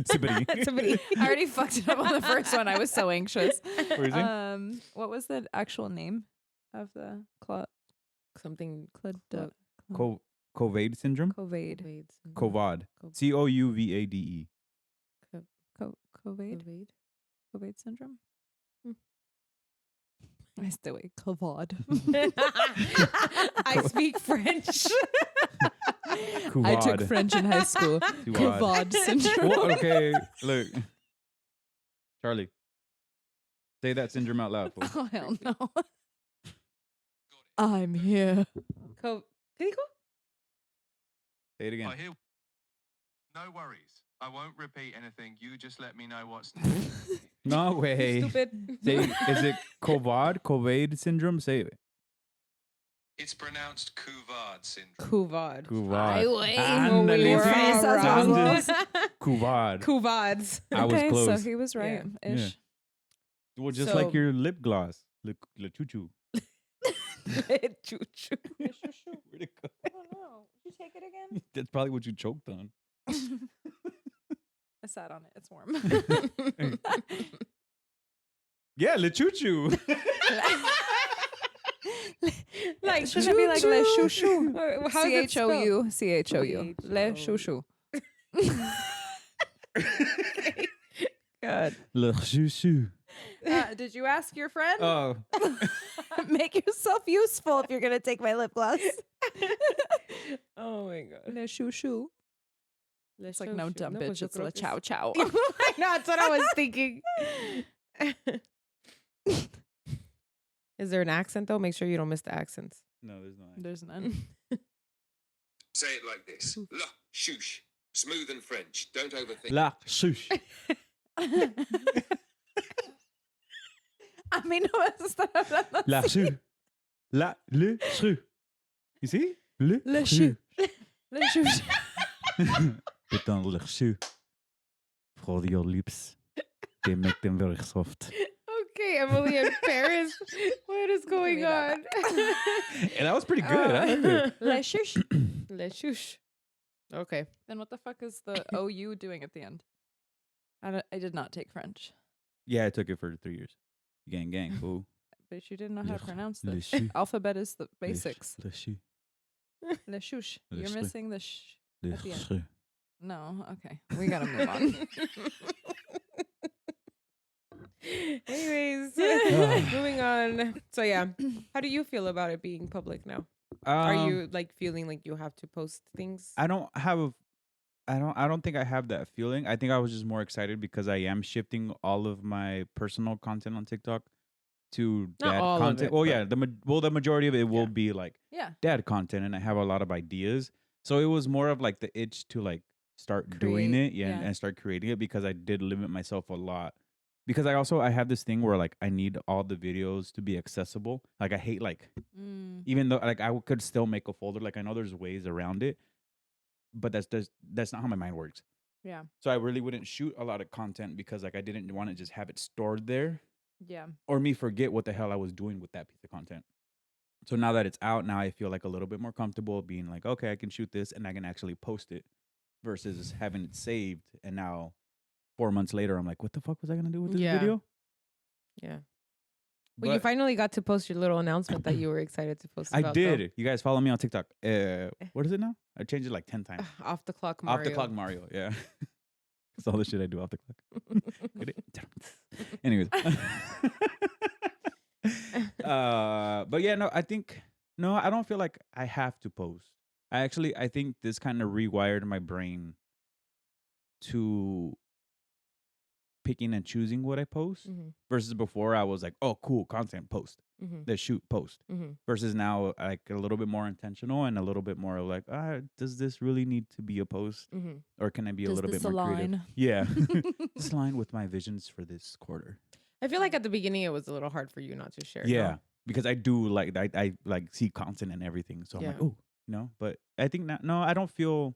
Sympathy. Sympathy. I already fucked it up on the first one. I was so anxious. What were you saying? What was the actual name of the Something. COVID syndrome? COVID? COVID. Co- COUVADE. COVID? COVID syndrome? Hmm. I stay away. COVID. I speak French. I took French in high school. COVID. COVID syndrome. Well, okay, look. Charlie. Say that syndrome out loud. fool. Oh, hell no. I'm here. ¿Qué dijo? Say it again. I hear. No worries. I won't repeat anything. You just let me know what's next. No way. Stupid. Say, is it COVID syndrome? Say it. It's pronounced Couvard syndrome. Cuvad. COVID. güey. Ándale, We were sí. all I'm wrong. just- COVID. Cuvads. I was Okay, close. so he was right. Yeah. Ish. Yeah. Well, just So- like your lip gloss. Le choo-choo. Choo-choo. Where'd it go? I don't know. Did you take it again? That's probably what you choked on. I sat on it. It's warm. Yeah, le choo-choo. Like Shouldn't it be like le choo-choo? chou-chou? Or how's it spelled? CHOU. Le chouchou. God. Le choo-choo. Did you ask your friend? Oh. Make yourself useful if you're going to take my lip gloss. Oh my God. Le chouchou. It's like no dumb bitch. It's le chow chow. No, that's what I was thinking. Is there an accent though? Make sure you don't miss the accents. No, there's not. There's none. Say it like this. La, shoosh. Smooth and French. Don't overthink. La shush. A mí no me vas a estar hablando La así. chou. Le chou. You see? Le Le chou. Le chouchou. Put on le chou. For your lips. They make them very soft. Okay, Emily in Paris. What is going on? And that was pretty good. I liked it. Le shush. Le shush. Okay. Then what the fuck is the OU doing at the end? I did not take French. Yeah, I took it for 3 years. Gang, gang, fool. But you didn't know how to pronounce Le this. chou. Alphabet is the basics. Le chou. Le shush. Le You're chou. missing the sh. Le At the end. chou. No, okay. We gotta move on. Anyways, moving on. So yeah, how do you feel about it being public now? Are you like feeling like you have to post things? I don't think I have that feeling. I think I was just more excited because I am shifting all of my personal content on TikTok to Not dad all of content. it, Well, but- yeah, the majority of it will Yeah. be like Yeah. dad content, and I have a lot of ideas. So it was more of like the itch to like start doing Create, it, yeah, yeah. and start creating it because I did limit myself a lot. Because I have this thing where like I need all the videos to be accessible. Like I hate like even though like could still make a folder. Like I know there's ways around it, but that's not how my mind works. Yeah. So I really wouldn't shoot a lot of content because like I didn't want to just have it stored there Yeah. or me forget what the hell I was doing with that piece of content. So now that it's out, now I feel like a little bit more comfortable being like, okay, I can shoot this and I can actually post it versus having it saved. And now 4 months later, I'm like, what the fuck was I gonna do with this Yeah. video? Yeah. Well, you But finally got to post your little announcement that you were excited to post I about. though. did. You guys follow me on TikTok. What is it now? I changed it like 10 times. Off the clock Mario. Off the clock Mario, yeah. That's all the shit I do off the clock. Get it? Anyways. But yeah, no, I don't feel like I have to post. I think this kind of rewired my brain to picking and choosing what I post Mhm. versus before I was like, oh, cool, content, post. Mhm. Let's shoot, post. Mhm. Versus now, like a little bit more intentional and a little bit more like, does this really need to be a post? Mhm. Or can I be a Does little bit this more creative? align? Yeah. This align with my visions for this quarter. I feel like at the beginning it was a little hard for you not to share. no? Yeah. Because I do like, I like see content and everything. So I'm like, Yeah. oh, but I think that, no, I don't feel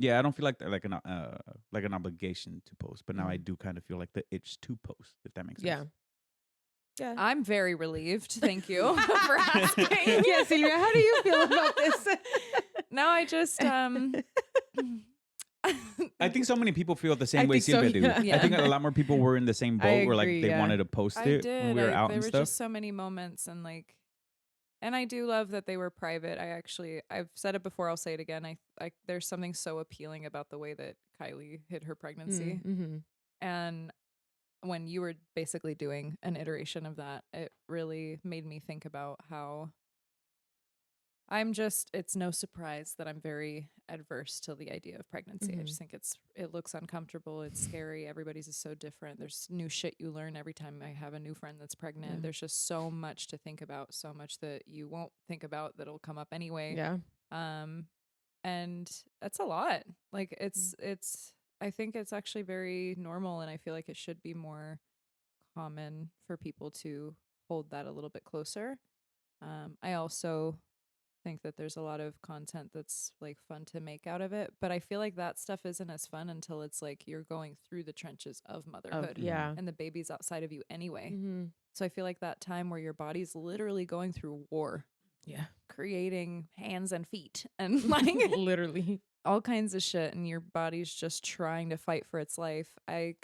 like an obligation to post. But now I Mhm. do kind of feel like the itch to post, if that makes Yeah. sense. Yeah. I'm very relieved. Thank you for asking. Yeah, Silvia, how do you feel about this? No, I just I think so many people feel the same I way think so, Silvia do. yeah. I think a lot more people were in the same I boat where like agree, they yeah. wanted to post I it did. when we were out there and were stuff. just so many moments and I do love that they were private. I've said it before, I'll say it again. I there's something so appealing about the way that Kylie hid her pregnancy. Mm-hmm. And when you were basically doing an iteration of that, it really made me think about how it's no surprise that I'm very adverse to the idea of pregnancy. I Mhm. just think it looks uncomfortable. It's scary. Everybody's is so different. There's new shit you learn every time I have a new friend that's pregnant. Yeah. There's just so much to think about, so much that you won't think about that'll come up anyway. Yeah. And that's a lot. Like it's I think it's actually very normal, and I feel like it should be more common for people to hold that a little bit closer. I also think that there's a lot of content that's like fun to make out of it, but I feel like that stuff isn't as fun until it's like you're going through the trenches of motherhood Yeah. and the baby's outside of you anyway. Mm-hmm. So I feel like that time where your body's literally going through war, Yeah. creating hands and feet and like Literally. all kinds of shit, and your body's just trying to fight for its life. I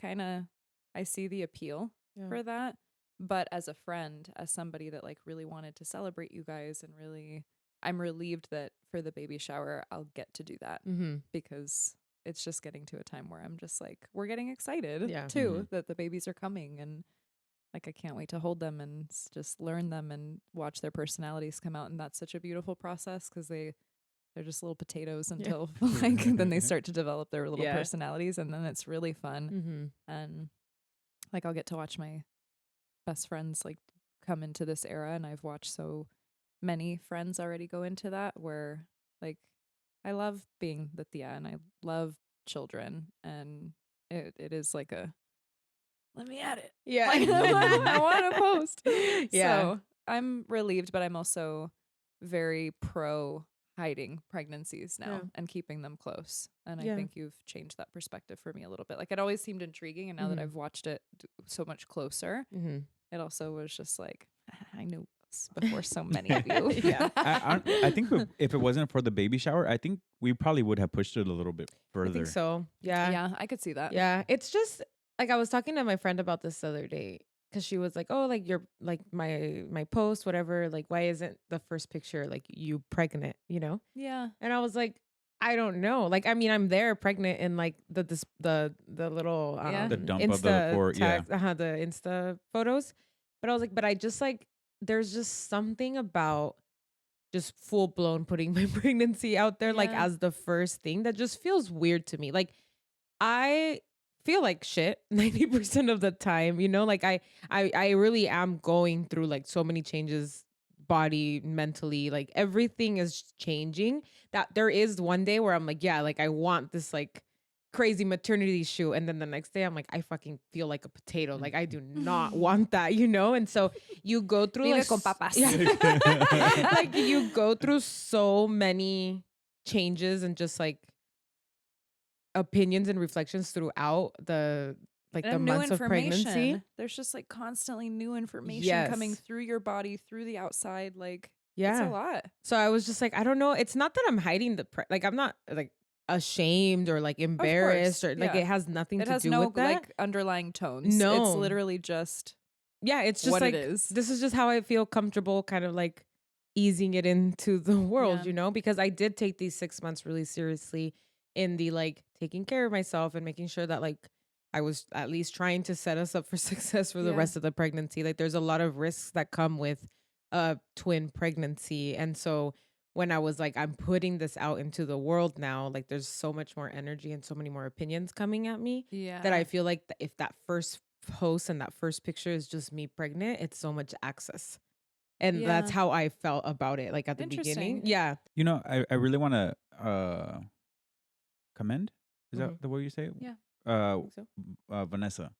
see the appeal Yeah. for that. But as a friend, as somebody that like really wanted to celebrate you guys and really, I'm relieved that for the baby shower, I'll get to do that Mm-hmm. because it's just getting to a time where I'm just like, we're getting excited Yeah. too that the babies are coming, and like I can't wait to hold them and just learn them and watch their personalities come out. And that's such a beautiful process because they're just little potatoes until like then they start to develop their little Yeah. personalities, and then it's really fun. Mm-hmm. And like I'll get to watch my best friends like come into this era, and I've watched so many friends already go into that where like I love being the tia and I love children, and it is like a let me at it. Yeah. Like, I want to post. Yeah. So I'm relieved, but I'm also very pro hiding pregnancies now Yeah. and keeping them close. And Yeah. I think you've changed that perspective for me a little bit. Like it always seemed intriguing, and now that Mhm. I've watched it so much closer, Mm-hmm. it also was just like I knew this before so many of you. Yeah. I think if it wasn't for the baby shower, I think we probably would have pushed it a little bit further. I think so. Yeah. Yeah, I could see that. Yeah. It's just like I was talking to my friend about this the other day because she was like, "Oh, like your like my post, whatever. Like, why isn't the first picture like you pregnant? You know?" Yeah. And I was like, I don't know. Like, I mean, I'm there pregnant in like the little Yeah. The dump of Insta the four, yeah. tags, the Insta photos. But I was like, but I just like there's just something about just full blown putting my pregnancy out there like Yeah. as the first thing that just feels weird to me. Like I feel like shit 90% of the time, you know? Like I really am going through like so many changes body, mentally, like everything is changing. That there is one day where I'm like, yeah, like I want this like crazy maternity shoot, and then the next day I'm like, I fucking feel like a potato. Like I do not want that, you know? And so you go through Vive like con papas. like you go through so many changes and just like opinions and reflections throughout the like the And new months of pregnancy. information. There's just like constantly new information coming Yes. through your body, through the outside. Like, it's Yeah. a lot. So I was just like, I don't know. It's not that I'm hiding like I'm not like ashamed or like embarrassed or like yeah. it has nothing It to has do no with that. like underlying tones. It's No. literally just Yeah, it's just what like it is. this is just how I feel comfortable kind of like easing it into the world, Yeah. you know, because I did take these 6 months really seriously in the like taking care of myself and making sure that like I was at least trying to set us up for success for the Yeah. rest of the pregnancy. Like there's a lot of risks that come with a twin pregnancy. And so when I was like, I'm putting this out into the world now, like there's so much more energy and so many more opinions coming at me yeah. that I feel like if that first post and that first picture is just me pregnant, it's so much access. And that's Yeah. how I felt about it, like at the beginning. Interesting. Yeah. You know, I really want to commend. Is that Mhm. the way you say it? Yeah. Uh, Think so? Vanessa.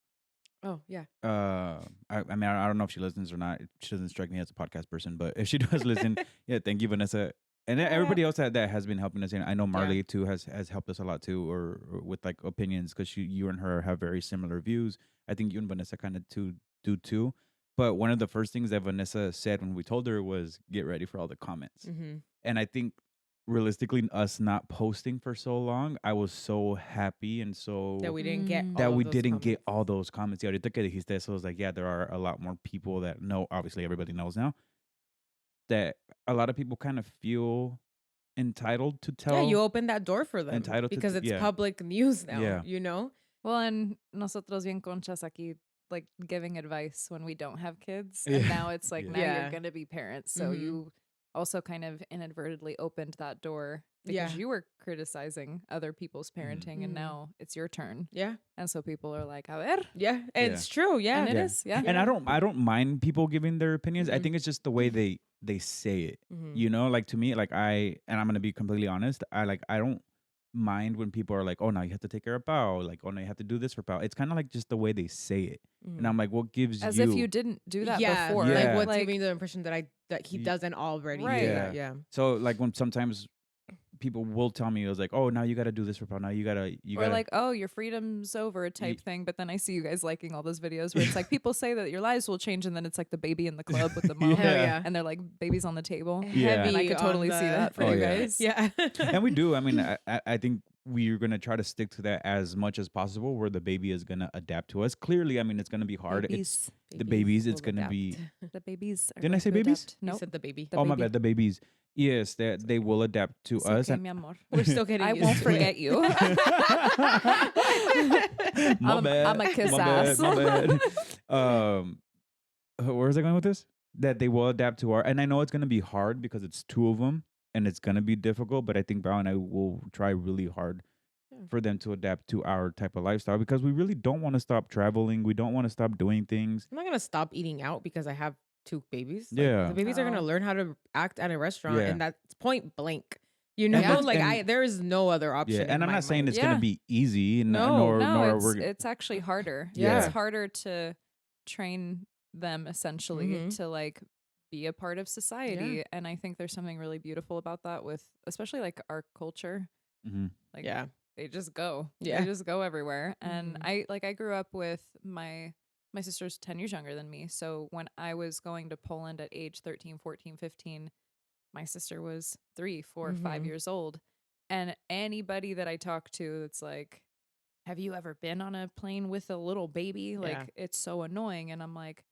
Oh, yeah. I mean, I don't know if she listens or not. She doesn't strike me as a podcast person, but if she does listen, yeah, thank you, Vanessa. And then everybody else that has been helping us. And I know Marley too has helped us a lot too, or with like opinions, because you and her have very similar views. I think you and Vanessa kind of do too. But one of the first things that Vanessa said when we told her was, "Get ready for all the comments." Mm-hmm. And I think realistically, us not posting for so long, I was so happy and so That we didn't get Mm. that all of we those didn't get comments. all those comments. Yeah, ahorita que dijiste eso, I was like, yeah, there are a lot more people that know. Obviously, everybody knows now that a lot of people kind of feel entitled to tell. Yeah, you open that door for them Entitled to because it's yeah. public news now, Yeah. you know? Well, and nosotros bien conchas aquí, like giving advice when we don't have kids. Yeah. And now it's like, Yeah. now Yeah. you're going to be parents. So Mhm. you also kind of inadvertently opened that door because Yeah. you were criticizing other people's parenting and Mhm. now it's your turn. Yeah. And so people are like, a ver. Yeah. It's true. Yeah. And it Yeah. is, yeah. And I don't mind people giving their opinions. I Mhm. think it's just the way they say it. Mhm. You know, like to me, like I'm gonna be completely honest. I don't mind when people are like, oh, now you have to take care of Pao. Like, oh, now you have to do this for Pao. It's kind of like just the way they say it. And Mhm. I'm like, what gives As you? if you didn't do that yeah. before. Like Yeah. what's giving the impression that he Ye- doesn't already do Right. that. Yeah. So like when sometimes people will tell me, it was like, oh, now you got to do this for Pao. Now you Or gotta like, oh, your freedom's over type thing. But then I see you guys liking all those videos where it's like people say that your lives will change, and then it's like the baby in the club with the mom, Yeah. Hell yeah. and they're like babies on the table. Yeah. And I Heavy could totally on see the- that for Oh, you yeah. guys. Yeah. and we do. I mean, I think we're gonna try to stick to that as much as possible, where the baby is gonna adapt to us. Clearly, I mean, it's gonna be hard. It's the babies. It's will gonna adapt. be. The babies. Are Didn't I going say to babies? adapt. You No. said the baby. The Oh my baby. bad, the babies. Yes, that they will adapt to It's us. okay, and mi amor. We're still getting I used won't to forget it. you. My bad. I'm a kiss my ass. Bad, my bad. Where is I going with this? That they will adapt to our, and I know it's gonna be hard because it's two of them, and it's gonna be difficult. But I think Bao and I will try really hard Yeah. for them to adapt to our type of lifestyle, because we really don't want to stop traveling. We don't want to stop doing things. I'm not gonna stop eating out because I have two babies. Like, Yeah. the babies are gonna Oh. learn how to act at a restaurant, Yeah. and that's point blank. You know, And that's- like and- there is no other option. Yeah, in and I'm my not saying mind. it's Yeah. gonna be easy. No, nor No, we're it's actually harder. Yeah. It's harder to train them essentially Mhm. to like be a part of society. And I think there's something really beautiful about that with especially like our culture. Mhm. Like Yeah. they just go. Yeah. They just go everywhere. And Mhm. I grew up with my sister's 10 years younger than me. So when I was going to Poland at age 13, 14, 15, my sister was 3, 4, 5 Mhm. years old. And anybody that I talk to that's like, have you ever been on a plane with a little baby? Like Yeah. it's so annoying. And I'm like,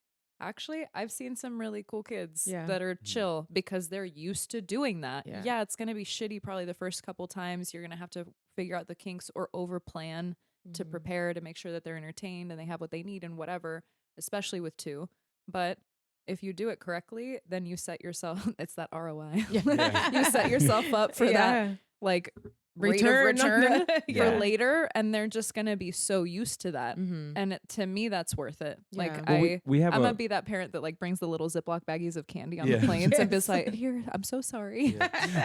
actually, I've seen some really cool kids Yeah. that are chill because they're used to doing that. Yeah. Yeah, it's going to be shitty probably the first couple times. You're going to have to figure out the kinks or over plan to prepare to make sure that they're entertained and they have what they need and whatever, especially with two. But if you do it correctly, then you set yourself, it's that ROI. Yeah. You set yourself up for that, like, Return. return Yeah. for later, and they're just gonna be so used to that. Mhm. And to me, that's worth it. Like, Yeah. Well, we have I'm a gonna be that parent that like brings the little Ziploc baggies of candy on Yeah. the planes and Yes. just like, here, I'm so sorry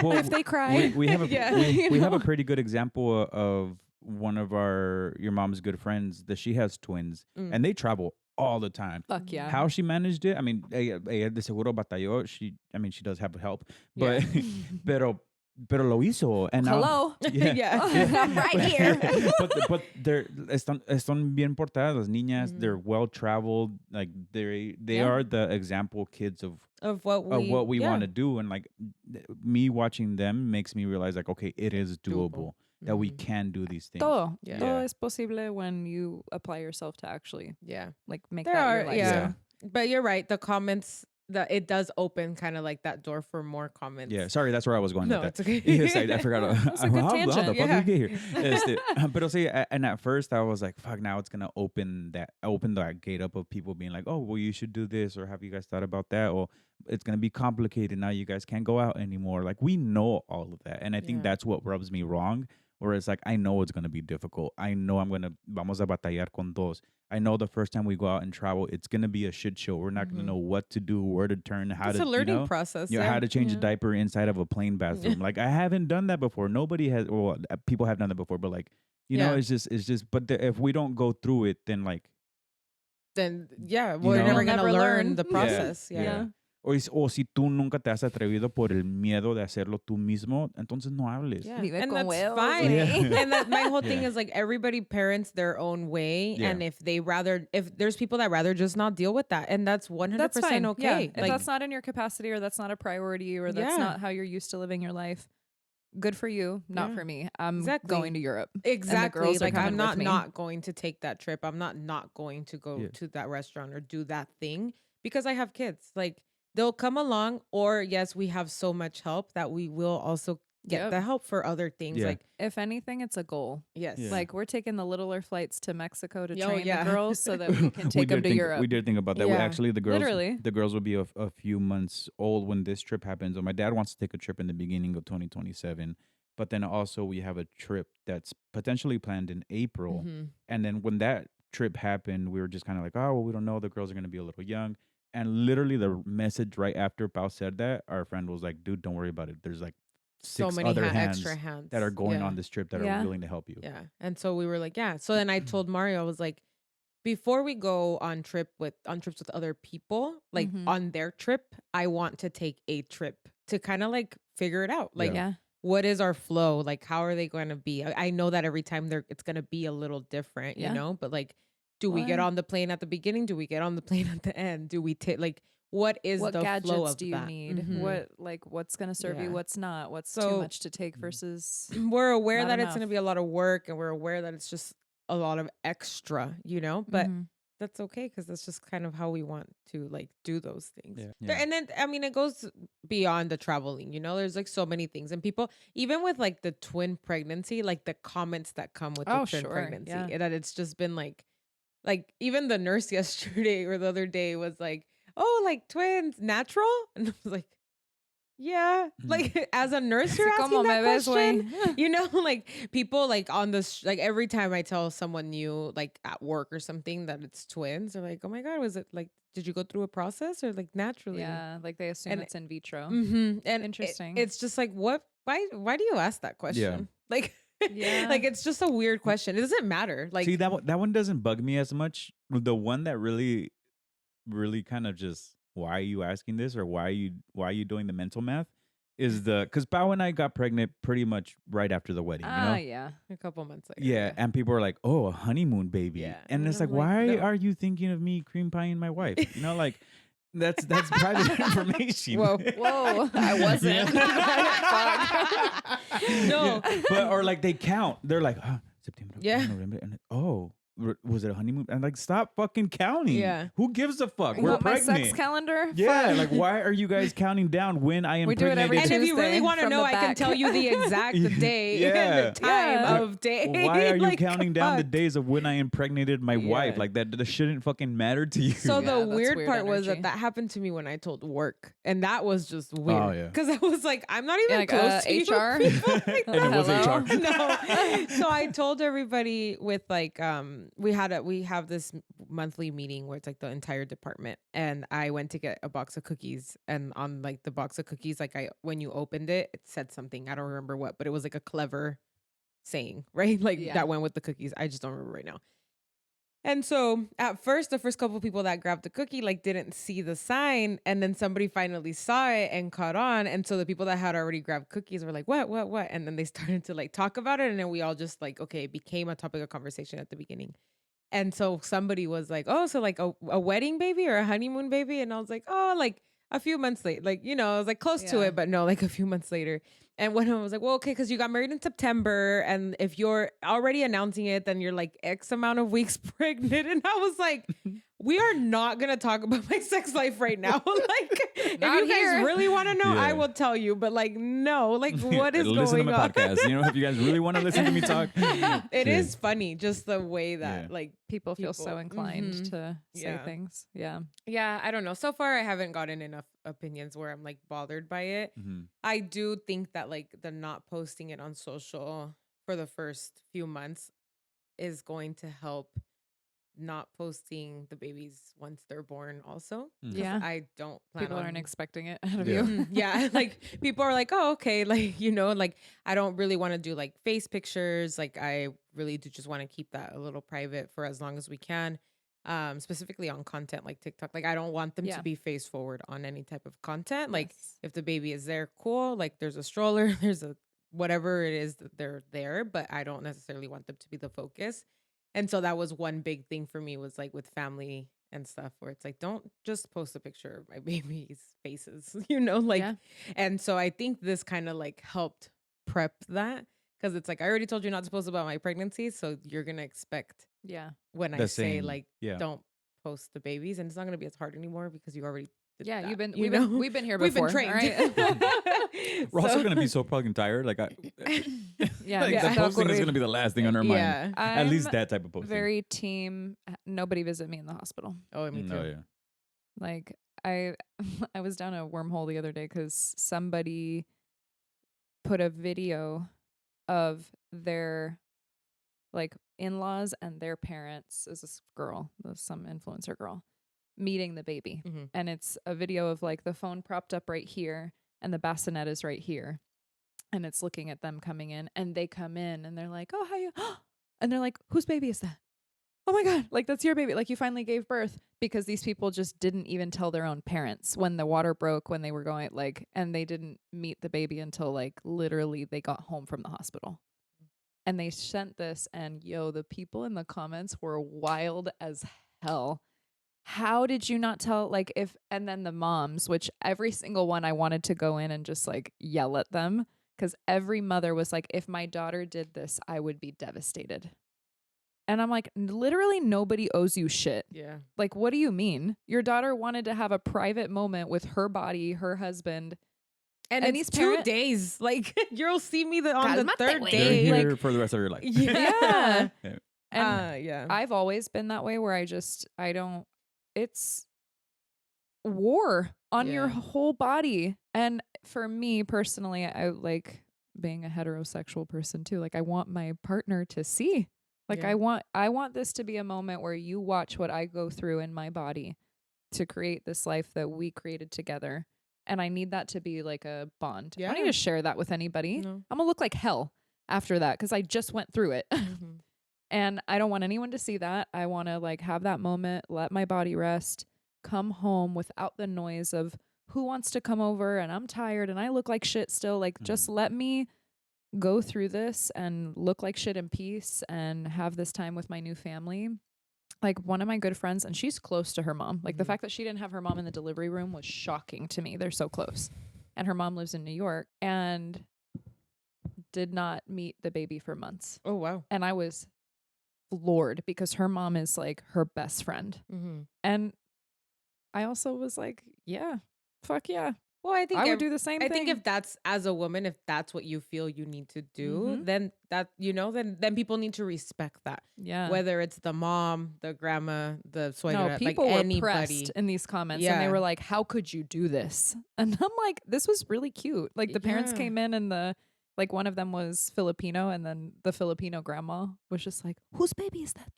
well, if they cry. we have a Yeah. we have a know? pretty good example of one of your mom's good friends that she has twins and they travel all the time. Fuck yeah. How she managed it, I mean, ella de seguro batalló. She does have help, but pero lo hizo. And now, Hello. yeah, Yeah. I'm right here. but they're están bien portadas las niñas. They're well traveled. Like they Yeah. are the example kids of what we want to do, and like me watching them makes me realize like, okay, it is doable. That we can do these things. Todo. Yeah. Todo es posible when you apply yourself to actually Yeah. like make There that are, your lifestyle. But you're right. The comments that it does open kind of like that door for more comments. Yeah, sorry, that's where I was going No, with it's that. okay. Yes, I forgot. That's a good how tangent. the fuck Yeah. did we get here? Pero sí, and at first I was like, fuck, now it's gonna open that gate up of people being like, oh, well, you should do this, or have you guys thought about that? Or it's gonna be complicated. Now you guys can't go out anymore. Like, we know all of that. And I think Yeah. that's what rubs me wrong. Where it's like, I know it's gonna be difficult. I know vamos a batallar con dos. I know the first time we go out and travel, it's gonna be a shit show. We're not gonna know what to do, where to turn, how It's to a learning you know, process. you know, Yeah. how to change a diaper inside of a plane bathroom. Like, I haven't done that before. Nobody has. Well, people have done that before, but like, you know, Yeah. it's just. But if we don't go through it, then like, Then yeah, You we're know? never We'll gonna never learn learn. the Yeah. process. Yeah. Yeah. o si tú nunca te has atrevido por el miedo de hacerlo tú mismo, entonces no hables. Yeah. Vive And con that's huevos, fine. güey. And that my whole thing Yeah. is like everybody parents their own way. Yeah. And if there's people that rather just not deal with that. And that's 100% That's fine. okay. Yeah. If Like, that's not in your capacity or that's not a priority or that's Yeah. not how you're used to living your life, good for you, not Yeah. for me. I'm Exactly. going to Europe. exactly. girls are Like, I'm coming with not me. going to take that trip. I'm not going to go Yeah. to that restaurant or do that thing because I have kids. Like, they'll come along, or yes, we have so much help that we will also get Yep. the help for other things. Yeah. Like, If anything, it's a goal. yes. Yeah. Like, we're taking the littler flights to Mexico to Oh, train yeah. the girls so that we can take them to Europe. We did think about that. We Yeah. actually, the Literally. girls will be a few months old when this trip happens. So my dad wants to take a trip in the beginning of 2027. But then also we have a trip that's potentially planned in April. Mhm. And then when that trip happened, we were just kind of like, oh, well, we don't know. The girls are going to be a little young. And literally the message right after Pao said that, our friend was like, dude, don't worry about it. There's like So 6 many other hands extra hands that are going Yeah. on this trip that Yeah. are willing to help you. Yeah. And so we were like, yeah. So then I told Mario, I was like, before we go on trips with other people, like Mhm. on their trip, I want to take a trip to kind of like figure it out. Like, yeah. what is our flow? Like, how are they going to be? I know that every time it's going to be a little different, Yeah. you know, but like, do we get Well, on the plane at the beginning? Do we get on the plane at the end? Do we take like, what is What the flow gadgets of do you that? need? Mhm. What's going to serve you? Yeah. What's not? What's too So- much to take versus We're aware Not that it's enough. going to be a lot of work, and we're aware that it's just a lot of extra, you know, but Mhm. that's okay because that's just kind of how we want to like do those things. Yeah. And then I mean, it goes beyond the traveling, you know. There's like so many things, and people, even with like the twin pregnancy, like the comments that come with the Oh, twin sure, pregnancy, yeah. that it's just been like even the nurse yesterday or the other day was like, "Oh, like twins, natural," and I was like, "Yeah." Like, as a nurse, you're Así asking como that me ves, question. güey. You know, like people like on this, like every time I tell someone new, like at work or something, that it's twins, they're like, "Oh my God, was it like, did you go through a process or like naturally?" Yeah, like they assume And- it's in vitro. And Interesting. it's just like, why do you ask that question? Like, Yeah. like it's just a weird question. It doesn't matter. Like, See, that one doesn't bug me as much. The one that really kind of just, why are you asking this, or why are you doing the mental math, is because Pao and I got pregnant pretty much right after the wedding. You know? Yeah. a couple months later. Yeah, and people are like, "Oh, a honeymoon baby," Yeah. and And it's I'm like, like, why no. are you thinking of me cream pieing my wife? You know, like that's private information. Whoa. Whoa, I wasn't. No. But or like they count. They're like, September, Yeah. October, November, and oh, was it a honeymoon? And like, stop fucking counting. Yeah. Who gives a fuck? You We're want my pregnant. sex calendar? Yeah, Fine. like why are you guys counting down when I am We do it every impregnated? And if you really Tuesday want to from know, the I can back. tell you the exact day Yeah. and the time Yeah. of day. Why are you Like, counting down the fuck. days of when I impregnated my wife? Yeah. Like that shouldn't fucking matter to you. So Yeah, the that's weird weird part was energy. that happened to me when I told work, and that was just weird. Oh, yeah. Because I was like, I'm not even Like, close to you HR? people like And it was that. HR. No. So I told everybody with like we have this monthly meeting where it's like the entire department, and I went to get a box of cookies, and on like the box of cookies, like when you opened it, it said something. I don't remember what, but it was like a clever saying, right? Like Yeah. that went with the cookies. I just don't remember right now. And so at first, the first couple of people that grabbed the cookie like didn't see the sign, and then somebody finally saw it and caught on. And so the people that had already grabbed cookies were like, "What? And then they started to like talk about it, and then we all just like, okay, it became a topic of conversation at the beginning. And so somebody was like, "Oh, so like a wedding baby or a honeymoon baby?" And I was like, "Oh, like a few months late, like I was like close to Yeah. it, but no, like a few months later." And one of them was like, "Well, okay, because you got married in September, and if you're already announcing it, then you're like X amount of weeks pregnant." And I was like, "We are not gonna talk about my sex life right now. Like, if Not you guys here. really want to know, I Yeah. will tell you. But like, no, like, what is listen going to my on?" podcast. If you guys really want to listen to me talk, It Yeah. is funny, just the way that Yeah. like People feel so People- inclined Mhm. to say Yeah. things. Yeah. Yeah, I don't know. So far, I haven't gotten enough opinions where I'm like bothered by it. Mhm. I do think that like the not posting it on social for the first few months is going to help not posting the babies once they're born also. 'Cause Yeah. I don't plan People aren't on expecting it out of Yeah. you. yeah, like people are like, "Oh, okay," like like I don't really want to do like face pictures. Like I really do just want to keep that a little private for as long as we can. Specifically on content like TikTok. Like I don't want them Yeah. to be face forward on any type of content. Like Yes. if the baby is there, cool. Like there's a stroller, there's a whatever it is that they're there, but I don't necessarily want them to be the focus. And so that was one big thing for me was like with family and stuff where it's like, don't just post a picture of my baby's faces, like, Yeah. and so I think this kind of like helped prep that because it's like, I already told you not to post about my pregnancy. So you're going to expect Yeah. when I The say same, like, yeah. don't post the babies, and it's not going to be as hard anymore because you already did Yeah. that, You've been you we've know? been we've been here We've before. been all trained. right? We're also So- gonna be so fucking tired. Like, Yeah. like yeah. the posting is gonna be the last thing on our mind. Yeah. At least I'm that type of posting. very team. Nobody visit me in the hospital. Oh, me too. Oh yeah. Like I I was down a wormhole the other day because somebody put a video of their like in-laws and their parents is this girl, some influencer girl, meeting the baby. Mhm. And it's a video of like the phone propped up right here and the bassinet is right here. And it's looking at them coming in, and they come in and they're like, "Oh, how you?" And they're like, "Whose baby is that? Oh my God, like that's your baby. Like you finally gave birth," because these people just didn't even tell their own parents when the water broke, when they were going like, and they didn't meet the baby until like literally they got home from the hospital. And they sent this, and the people in the comments were wild as hell. How did you not tell? Like if, and then the moms, which every single one I wanted to go in and just like yell at them. Because every mother was like, if my daughter did this, I would be devastated. And I'm like, literally nobody owes you shit. Yeah. Like, what do you mean? Your daughter wanted to have a private moment with her body, her husband. And, And it's these 2 parent- days. Like you'll see me on the Cálmate, third güey. They're day. here Like for the rest of your life. yeah. And Yeah. I've always been that way where it's war on your Yeah. whole body. And for me personally, I like being a heterosexual person too. Like I want my partner to see. Like Yeah. I want this to be a moment where you watch what I go through in my body to create this life that we created together. And I need that to be like a bond. I don't Yeah. need to share that with anybody. No. I'm gonna look like hell after that because I just went through it. Mhm. And I don't want anyone to see that. I want to like have that moment, let my body rest, come home without the noise of who wants to come over and I'm tired and I look like shit still. Like just let me go through this and look like shit in peace and have this time with my new family. Like one of my good friends, and she's close to her mom. Like the fact that she didn't have her mom in the delivery room was shocking to me. They're so close. And her mom lives in New York and did not meet the baby for months. Oh wow. And I was floored because her mom is like her best friend. Mm-hmm. And I also was like, yeah, fuck yeah. Well, I think I would do the same I thing. think if that's, as a woman, if that's what you feel you need to do, Mhm. then that, then people need to respect that. Yeah. Whether it's the mom, the grandma, the No, suegra, like people were anybody. pressed in these comments and they Yeah. were like, how could you do this? And I'm like, this was really cute. Like the parents Yeah. came in and like one of them was Filipino and then the Filipino grandma was just like, whose baby is that?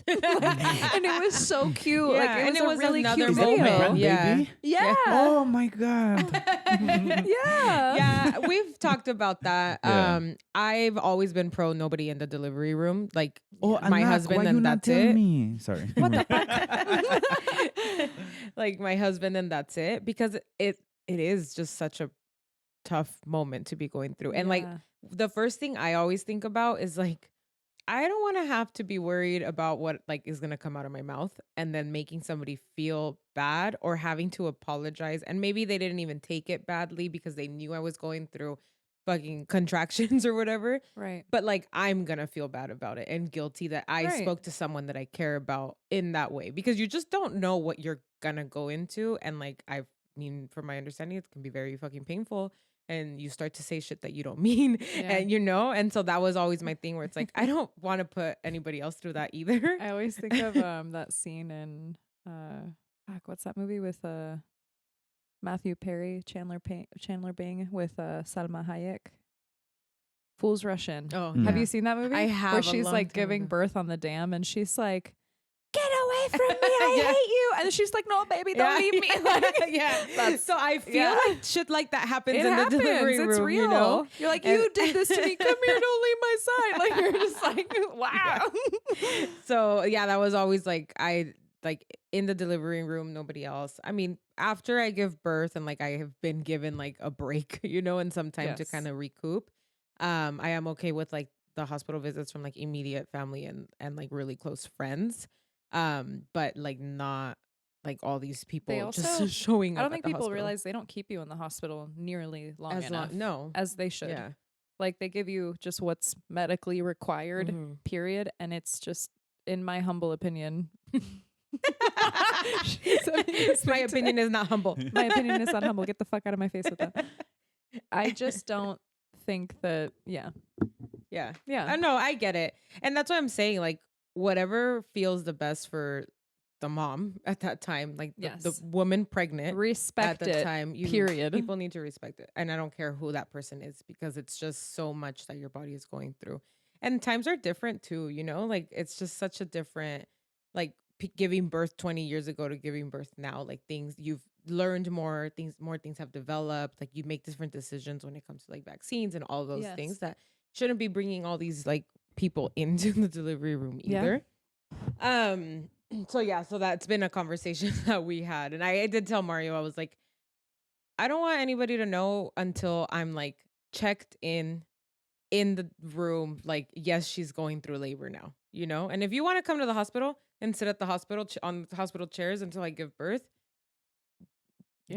And it was so cute. Yeah, Like and it was a really another cute Is that my video. moment. grandbaby? Yeah. Oh my god. Yeah. Yeah, we've talked about that. Yeah. I've always been pro nobody in the delivery room. Like Oh, my anak, husband, why and you not that's tell it. me? Sorry. What the fuck? Like my husband, and that's it. Because it is just such a tough moment to be going through. And like Yeah. the first thing I always think about is like, I don't want to have to be worried about what like is going to come out of my mouth and then making somebody feel bad or having to apologize. And maybe they didn't even take it badly because they knew I was going through fucking contractions or whatever. Right. But like, I'm going to feel bad about it and guilty that I Right. spoke to someone that I care about in that way, because you just don't know what you're going to go into. And like, I mean, from my understanding, it can be very fucking painful. And you start to say shit that you don't mean. Yeah. And and so that was always my thing, where it's like, I don't want to put anybody else through that either. I always think of that scene in fuck, what's that movie with Matthew Perry, Chandler Bing with Salma Hayek? Fools Rush In. Oh, Mm. Have yeah. you seen that movie? I have, Where a she's long like time giving ago. birth on the dam and she's like, get away from me, I Yeah. hate you. And she's like, no, baby, don't leave me. Yeah. So I feel Yeah. like shit like that happens It in happens. the delivery room. It's real. You know? You're like, And- you did this to me. Come here, don't leave my side. Like you're just like, wow. So yeah, that was always like, I like in the delivery room, nobody else. I mean, after I give birth and like I have been given like a break, and some time to Yes. kind of recoup. I am okay with like the hospital visits from like immediate family and like really close friends. But like not like all these people also- just showing up. I don't at think the people hospital. realize they don't keep you in the hospital nearly long as enough long. No. as they should. Yeah. Like they give you just what's medically required, Mhm. period. And it's just, in my humble opinion. My opinion is not humble. My opinion is not humble. Get the fuck out of my face with that. I just don't think that. Yeah. Yeah. Yeah. I know, I get it. And that's what I'm saying. Like, whatever feels the best for the mom at that time, like the Yes. woman pregnant Respect at the it. time, period. People need to respect it. And I don't care who that person is, because it's just so much that your body is going through. And times are different too, like it's just such a different, like giving birth 20 years ago to giving birth now. Like things you've learned more things have developed. Like you make different decisions when it comes to like vaccines and all those Yes. things that shouldn't be bringing all these like people into the delivery room Yeah. either. So that's been a conversation that we had. And I did tell Mario, I was like, I don't want anybody to know until I'm like checked in the room, like, yes, she's going through labor now, and if you want to come to the hospital and sit at the hospital on the hospital chairs until I give birth,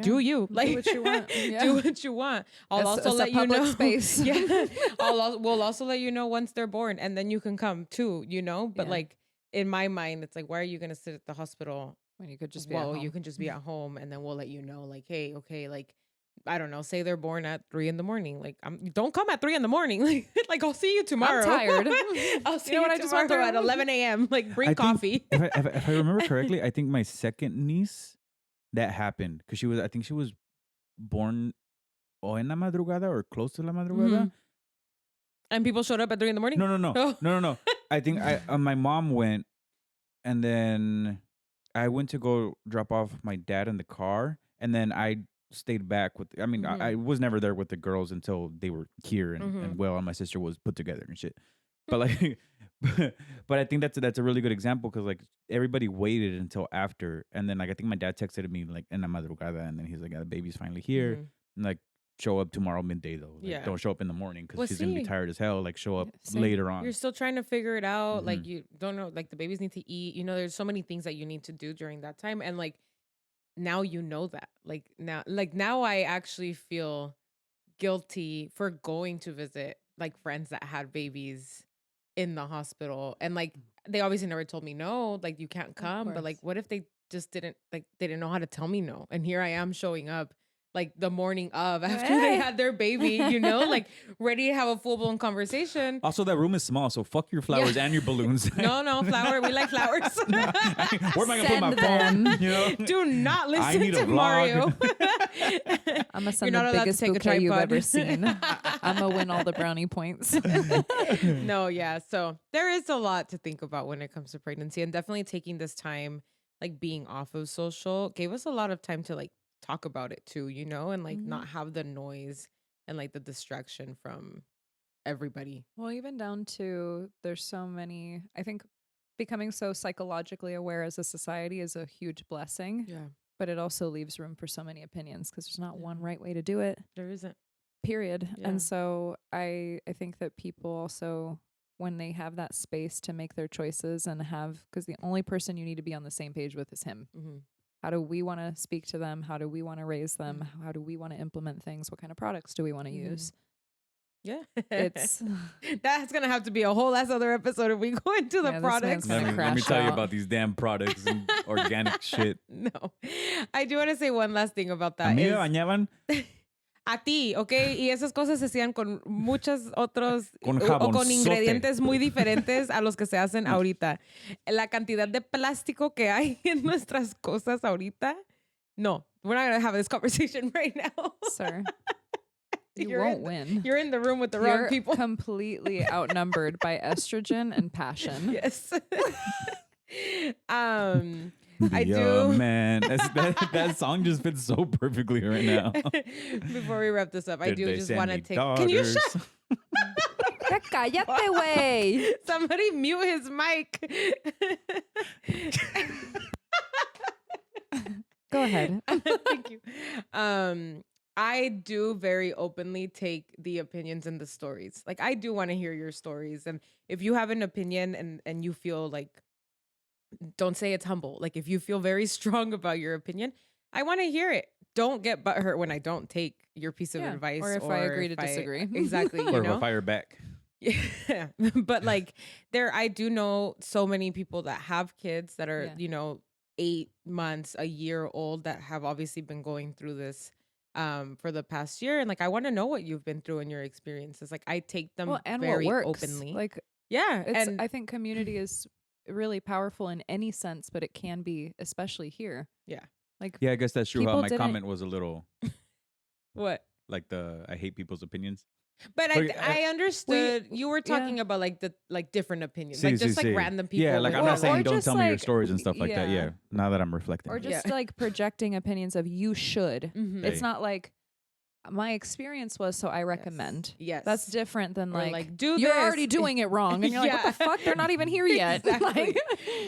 do you like what you want. Yeah. do what you want. I'll It's- also it's a let you public know space. Yeah, we'll also let you know once they're born, and then you can come too, but Yeah. like in my mind, it's like, why are you gonna sit at the hospital? When you could just be at Well, home. you can just be at home, and then we'll let you know, like, hey, okay, like, I don't know, say they're born at 3 a.m. Like, don't come at 3 a.m. Like I'll see you tomorrow. tired. I'll see know you what I just went tomorrow at through? 11 a.m. Like, bring I think coffee. if I remember correctly, I think my second niece, that happened because I think she was born o en la madrugada or close to la madrugada. Mhm. And people showed up at 3 a.m. No. Oh. No. I think my mom went, and then I went to go drop off my dad in the car, and then I stayed back with. I mean, Mhm. I was never there with the girls until they were here and Mhm. well, and my sister was put together and shit. But like, but I think that's a really good example because like everybody waited until after, and then like I think my dad texted me like en la madrugada, and then he's like, "Yeah, the baby's finally here." Mhm. And like, show up tomorrow midday though. Like, Yeah. don't show up in the morning because Well, she's gonna be see. tired as hell. Like, show up Same. later on. You're still trying to figure it out. Like, Mhm. you don't know, like, the babies need to eat. There's so many things that you need to do during that time. And like, now that. Now I actually feel guilty for going to visit like friends that had babies in the hospital. And like, they obviously never told me no, like you can't come. But like, course. what if they just didn't like, they didn't know how to tell me no? And here I am showing up like the morning of after they Hey. had their baby, you know, like ready to have a full blown conversation. Also, that room is small, so fuck your flowers and your balloons. No, flower. We like flowers. Where am I gonna put my Send phone? them. You know? Do not listen need a to vlog. Mario. I'm gonna You're send not the allowed to biggest take a bouquet you've tripod. ever seen. I'm gonna win all the brownie points. No, yeah. So there is a lot to think about when it comes to pregnancy, and definitely taking this time, like being off of social, gave us a lot of time to like talk about it too, you know, and like not have the noise and like the distraction from everybody. Well, even down to there's so many. I think becoming so psychologically aware as a society is a huge blessing, Yeah, but it also leaves room for so many opinions because there's not one Yeah. right way to do it. there isn't. Period. Yeah. And so I think that people also, when they have that space to make their choices and have, because the only person you need to be on the same page with is him. Mm-hmm. How do we want to speak to them? How do we want to raise them? How do we want to implement things? What kind of products do we want to use? Yeah, It's that's gonna have to be a whole ass other episode if we go into the Yeah, this products. man's gonna Let me crash tell you out. about these damn products and organic shit. No, I do want to say one last thing about that. A mí me is- bañaban A ti, ¿ok? Y esas cosas se hacían con muchos otros Con o con jabonzote. ingredientes muy diferentes a los que se hacen ahorita. La cantidad de plástico que hay en nuestras cosas ahorita. No, we're not going to have this conversation right now. sir. You You're won't in- win. You're in the room with the wrong You're people. completely outnumbered by estrogen and passion. Yes. I Yeah, do. man. That song just fits so perfectly right now. Before we wrap this up, I Did do they just send want to me take. Can you daughters? shut? Ya cállate, güey. Somebody mute his mic. Go ahead. Thank you. I do very openly take the opinions and the stories. Like I do want to hear your stories. And if you have an opinion and you feel like, don't say it's humble. Like if you feel very strong about your opinion, I want to hear it. Don't get butthurt when I don't take your piece of Yeah, advice. or if I agree to disagree. Exactly. You Or if know? I fire back. Yeah. But like I do know so many people that have kids that are, Yeah. 8 months, a year old that have obviously been going through this for the past year. And like I want to know what you've been through in your experiences. Like I take them Well, and very what works. openly. Like Yeah. it's, And I think community is really powerful in any sense, but it can be especially here. Yeah. Like Yeah, I guess that's true. How People my didn't- comment was a little what? like I hate people's opinions. But Okay, I understood you were talking about like the different opinions, Sí, like sí, just like sí. random people. Yeah, like with I'm Or- not saying or don't just tell me your like- stories and stuff like that. yeah. Yeah. Now that I'm reflecting. or just Yeah. like projecting opinions of you should. Mhm. It's Hey. not like my experience was, so I recommend. Yes. That's different than Or, like, do you're this. already doing it wrong. And you're like, what the Yeah. fuck? They're not even here yet. Exactly. Like,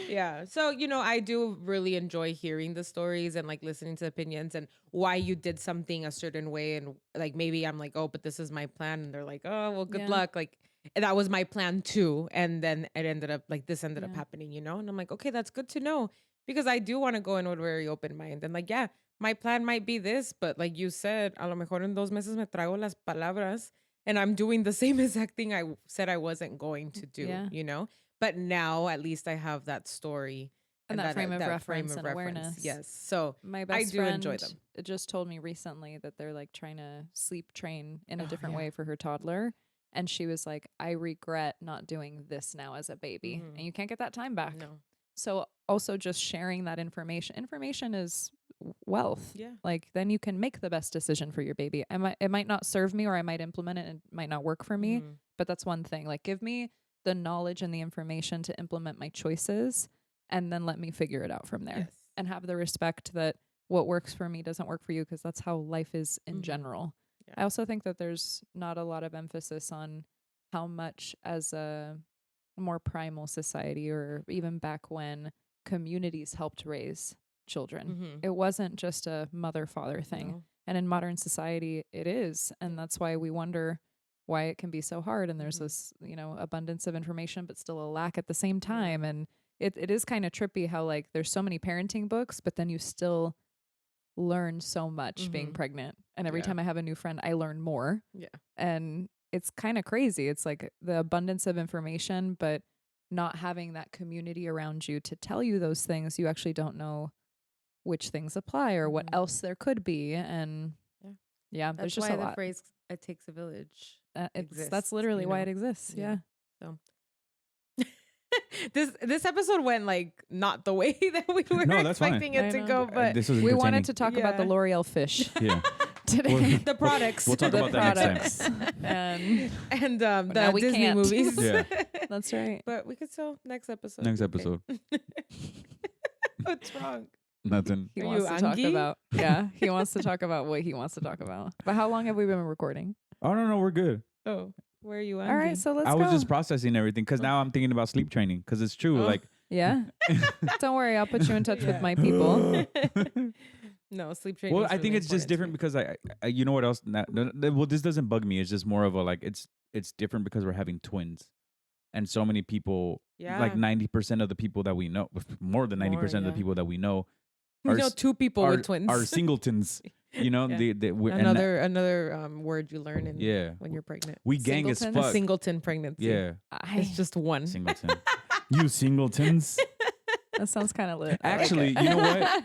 Yeah. So, I do really enjoy hearing the stories and like listening to opinions and why you did something a certain way. And like maybe I'm like, oh, but this is my plan. And they're like, oh, well, good Yeah. luck. Like that was my plan too. And then it ended up like this ended up Yeah. happening, And I'm like, okay, that's good to know because I do want to go in with a very open mind. And like, yeah, my plan might be this, but like you said, a lo mejor en 2 meses me trago las palabras and I'm doing the same exact thing I said I wasn't going to do, Yeah. But now at least I have that story And that frame of reference and awareness. Yes. So my best do friend enjoy them. just told me recently that they're like trying to sleep train in a Oh, different yeah. way for her toddler. And she was like, I regret not doing this now as a baby. Mhm. And you can't get that time back. no. So also just sharing that information. Information is wealth. Yeah. Like then you can make the best decision for your baby. It might not serve me or I might implement it and it might not work for me, Mhm. but that's one thing. Like give me the knowledge and the information to implement my choices and then let me figure it out from there. Yes. And have the respect that what works for me doesn't work for you because that's how life is in Mhm. general. Yeah. I also think that there's not a lot of emphasis on how much as a more primal society or even back when communities helped raise children. Mhm. It wasn't just a mother-father thing. No. And in modern society, it is. And that's why we wonder why it can be so hard. And there's Mhm. this, abundance of information, but still a lack at the same time. And it is kind of trippy how like there's so many parenting books, but then you still learn so much being Mhm. pregnant. And every Yeah. time I have a new friend, I learn more. Yeah. And it's kind of crazy. It's like the abundance of information, but not having that community around you to tell you those things. You actually don't know which things apply or what else there could be. And yeah, That's there's just why a the lot. phrase "it takes a village" That's exists, literally you why know? it exists. Yeah. So this episode went like not the way that we were No, that's fine. expecting it I to know. go, but this was We wanted entertaining. to talk about the Yeah. L'Oreal fish Yeah. today. the products. We'll talk The about that next time. products. And and now the we Disney can't. movies. Yeah. that's right. But we could still next episode. Next Okay. episode. What's wrong? Nothing. He Are wants you to talk angry? about. Yeah, he wants to talk about what he wants to talk about. But how long have we been recording? Oh no, we're good. Oh, where are you? All right, so let's I go. was just processing everything because now I'm thinking about sleep training because it's true. Oh. Like, yeah. Don't worry, I'll put you in touch Yeah. with my people. No, sleep training. well, is I think really it's just different important to because I you know what else? Well, this doesn't bug me. It's just more of a like it's different because we're having twins, and so many people, Yeah. like 90% of the people that we know, more than 90% of yeah. the people that we know, me. You know, two people are, with twins. are singletons. You know, Yeah. and another word you learn in Yeah. when you're pregnant. we gang as Singletons? fuck. Singleton pregnancy. Yeah, It's just one. singleton. You singletons. That sounds kind of lit. I like Actually, it. you know what?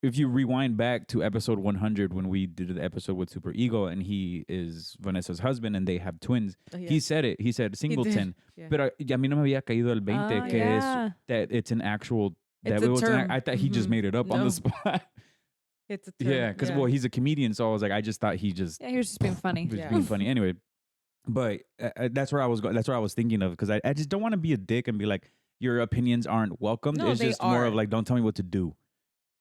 If you rewind back to episode 100 when we did the episode with Super Ego and he is Vanessa's husband and they have twins, Oh, yeah. he said it. He said singleton. Yeah. Pero a mí no me había caído el 20 Ah, que yeah. es that it's an actual. It's that a was term. I thought he just Mhm. made it up on No. the spot. It's a term. Yeah, because well, he's a comedian, so I was like, I just thought he just Yeah, he was just being funny. was Yeah. being funny. Anyway, but that's where I was. That's where I was thinking of because I just don't want to be a dick and be like, your opinions aren't welcomed. No, it's they just more are. of like, don't tell me what to do.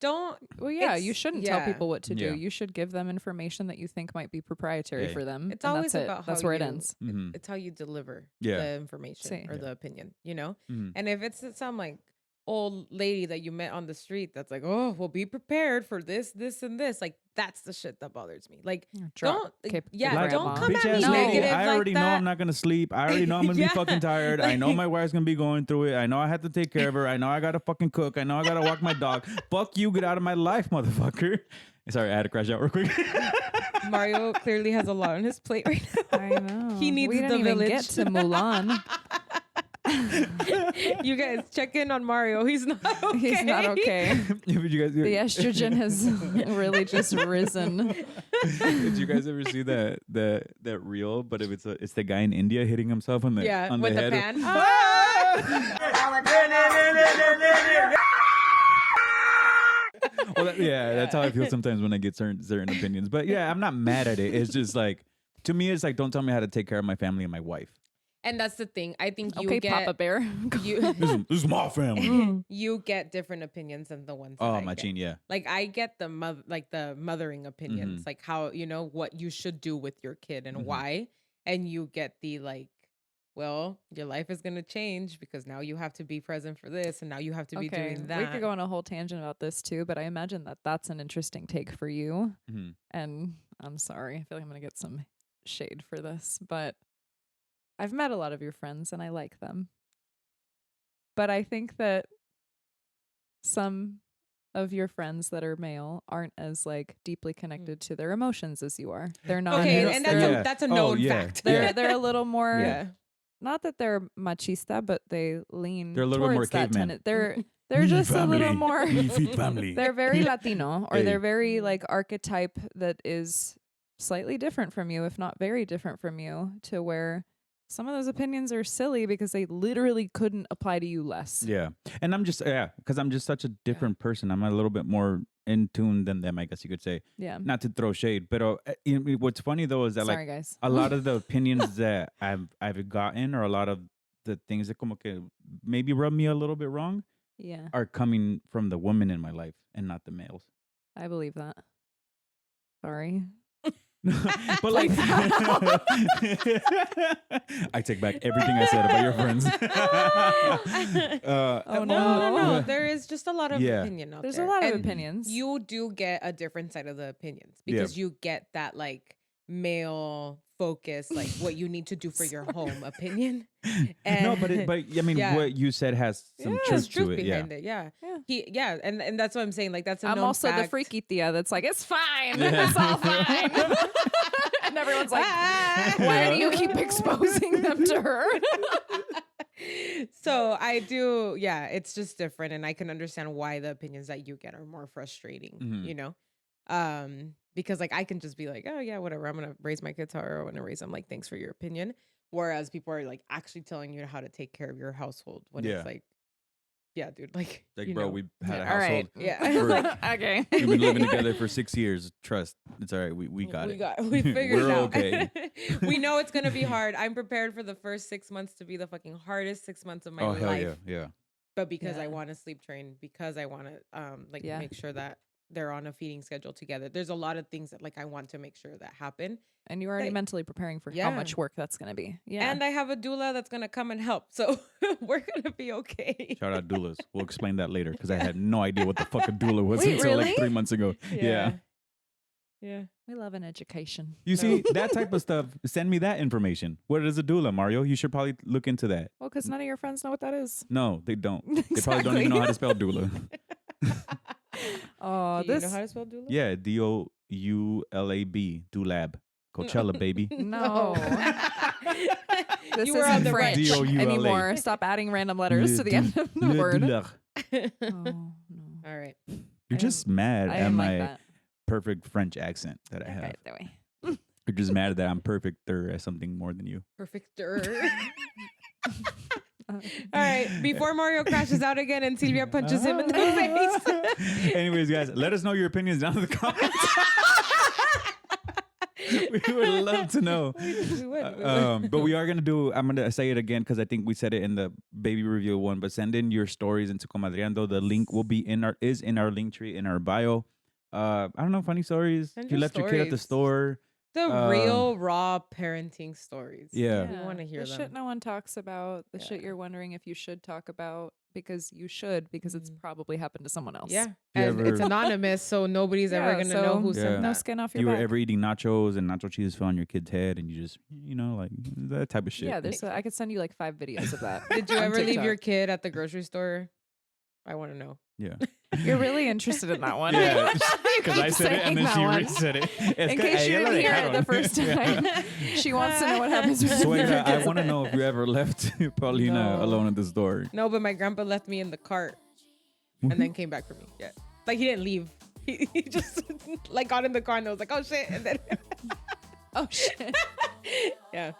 Don't. Well, yeah, you It's- shouldn't yeah. tell people what to do. Yeah. You should give them information that you think might be proprietary Yeah. for them. It's and always that's about it. That's how where it you- ends. Mhm. It's how you deliver Yeah. the information Sí. or Yeah. the opinion. You know. Mhm. And if it's some like old lady that you met on the street that's like, oh, well, be prepared for this, this, and this. Like that's the shit that bothers me. Like Drop don't. kick Yeah. the Don't grandma. come bitch at me ass nigga, negative I like already know that. I'm not gonna sleep. I already know I'm gonna Yeah. be fucking tired. I know my wife's gonna be going through it. I know I have to take care of her. I know I gotta fucking cook. I know I gotta walk my dog. Fuck you, get out of my life, motherfucker. Sorry, I had to crash out real quick. Mario clearly has a lot on his plate right now. I know. He needs we the didn't even village. get to Mulan. You guys check in on Mario. He's not okay. He's not okay. Did you guys, The estrogen has really just risen. did you guys ever see that reel? But if it's the guy in India hitting himself on the Yeah, on with the head. pan. Well, that's how I feel sometimes when I get certain opinions. But yeah, I'm not mad at it. It's just like to me, it's like don't tell me how to take care of my family and my wife. And that's the thing. I think you Okay, get Papa Bear. you This is my family. you get different opinions than the ones. That Oh, I my get. chin, yeah. Like I get the the mothering opinions, like how what you should do with your kid and Mhm. why, and you get the like, well, your life is gonna change because now you have to be present for this, and now you have to be doing that. We could go on a whole tangent about this too, but I imagine that that's an interesting take for you. Mhm. And I'm sorry, I feel like I'm going to get some shade for this, but I've met a lot of your friends and I like them. But I think that some of your friends that are male aren't as like deeply connected to their emotions as you are. They're not. Okay, Yeah. and Yeah. that's a Oh, known yeah. fact. They're a little more. Yeah. Not that they're machista, but they lean. They're a little bit more towards that caveman. They're just a little more. family. They're very Latino, or Hey. they're very like archetype that is slightly different from you, if not very different from you, to where some of those opinions are silly because they literally couldn't apply to you less. Yeah, and I'm just because I'm just such a different person. I'm a little bit more in tune than them, I guess you could say. Yeah. Not to throw shade, but what's funny though is that Sorry, like guys. a lot of the opinions that I've gotten, or a lot of the things that como que maybe rub me a little bit wrong, Yeah, are coming from the women in my life and not the males. I believe that. Sorry. But like, I take back everything I said about your friends. Oh, No. There is just a lot of Yeah. opinion out There's there. a lot of And opinions. You do get a different side of the opinions Yeah. because you get that like male focus, like what you need to do for your home opinion. No, but I mean, Yeah. what you said has some There's truth to it. Yeah. behind it. Yeah. Yeah. And that's what I'm saying. Like that's a I'm known also the fact. freaky Thea that's like, it's fine. Yeah. It's all fine. And everyone's like, why do you keep exposing them to her? So I do, yeah, it's just different. And I can understand why the opinions that you get are more frustrating, Mhm. you know? Because like I can just be like, oh yeah, whatever. I'm gonna raise my kids however I want to raise them. Like, thanks for your opinion. Whereas people are like actually telling you how to take care of your household when Yeah. it's like, yeah, dude, like, Like, you bro, know. we had a All right. household. Yeah. for- Like, okay. We've been living together for 6 years. Trust, it's all right. We got it. We figured We're it out. okay. We know it's gonna be hard. I'm prepared for the first 6 months to be the fucking hardest 6 months of my Oh life. hell yeah, yeah. But because I Yeah. want to sleep train, because I want to like Yeah. make sure that they're on a feeding schedule together. There's a lot of things that like I want to make sure that happen. And you're already They- mentally preparing for how Yeah. much work that's going to be. Yeah. And I have a doula that's gonna come and help. So we're gonna be okay. Shout out doulas. We'll explain that later because I had no idea what the fuck a doula was Wait, until really? like 3 months ago. Yeah. Yeah. we love an education. You see that type of stuff. Send me that information. What is a doula, Mario? You should probably look into that. Well, because none of your friends know what that is. No, they don't. They probably don't even know how to spell doula. Oh, Do you this. know how to spell doula? Yeah, DOULAB, doulab, Coachella, baby. No. This You were on isn't the right. French D-O-U-L-A. anymore. Stop adding random letters to the end of the Le word. douleur. Oh, no. All right. You're just mad I at didn't my like that. perfect French accent that I have. Okay, that way. You're just mad that I'm perfecter at something more than you. Perfecter. All right. Before Mario crashes out again and Silvia punches him in the face. Anyways, guys, let us know your opinions down in the comments. We would love to know. We would. But we are gonna do. I'm gonna say it again because I think we said it in the baby review one. But send in your stories into Comadriando. The link will be in our link tree in our bio. I don't know, funny stories. Send If you your left your kid at the stories. store. The real raw parenting stories. Yeah. We want to hear the them. shit no one talks about, the shit Yeah. you're wondering if you should talk about because it's probably happened to someone else. Yeah. You And it's ever- anonymous, so nobody's ever Yeah, going to so know who Yeah. sent No that. skin off If your you were back. ever eating nachos and nacho cheese fell on your kid's head and you just, like that type of shit. Yeah, I could send you like 5 videos of that. Did you on ever leave TikTok. your kid at the grocery store? I want to know. Yeah. You're really interested in that one. Yeah, because I keep said it and then saying she that one. resaid it. In case you didn't hear it the first time, she wants to know what happens when Suegra, your I kids- want to know if you ever left Paulina No. alone at the store. No, but my grandpa left me in the cart and then came back for me. Yeah. Like he didn't leave. He just like got in the car and I was like, oh shit. And then, Oh shit. yeah.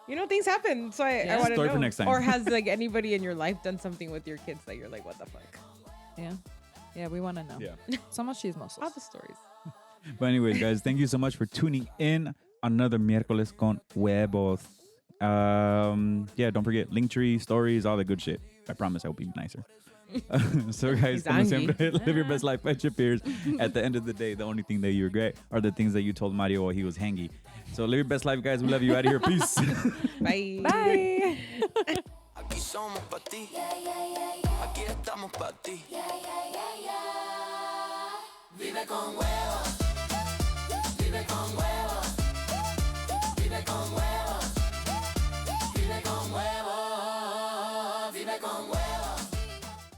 You know, things happen. So I Yeah. want to Story know. for next time. Or has like anybody in your life done something with your kids that you're like, what the fuck? Yeah. Yeah, we want to know. Yeah. Somos chismosos. All the stories. But anyways, guys, thank you so much for tuning in. Another miércoles con huevos. Yeah, don't forget Linktree, stories, all the good shit. I promise I will be nicer. So guys, He's como angry. siempre, live your best life at your peers. At the end of the day, the only thing that you regret are the things that you told Mario while he was hangy. So live your best life, guys. We love you. Out of here. Peace. Bye. Bye. Aquí somos pa' ti. Aquí estamos pa' ti. Vive con huevos. Vive con huevos. Vive con huevos. Vive con huevos. Vive con huevos.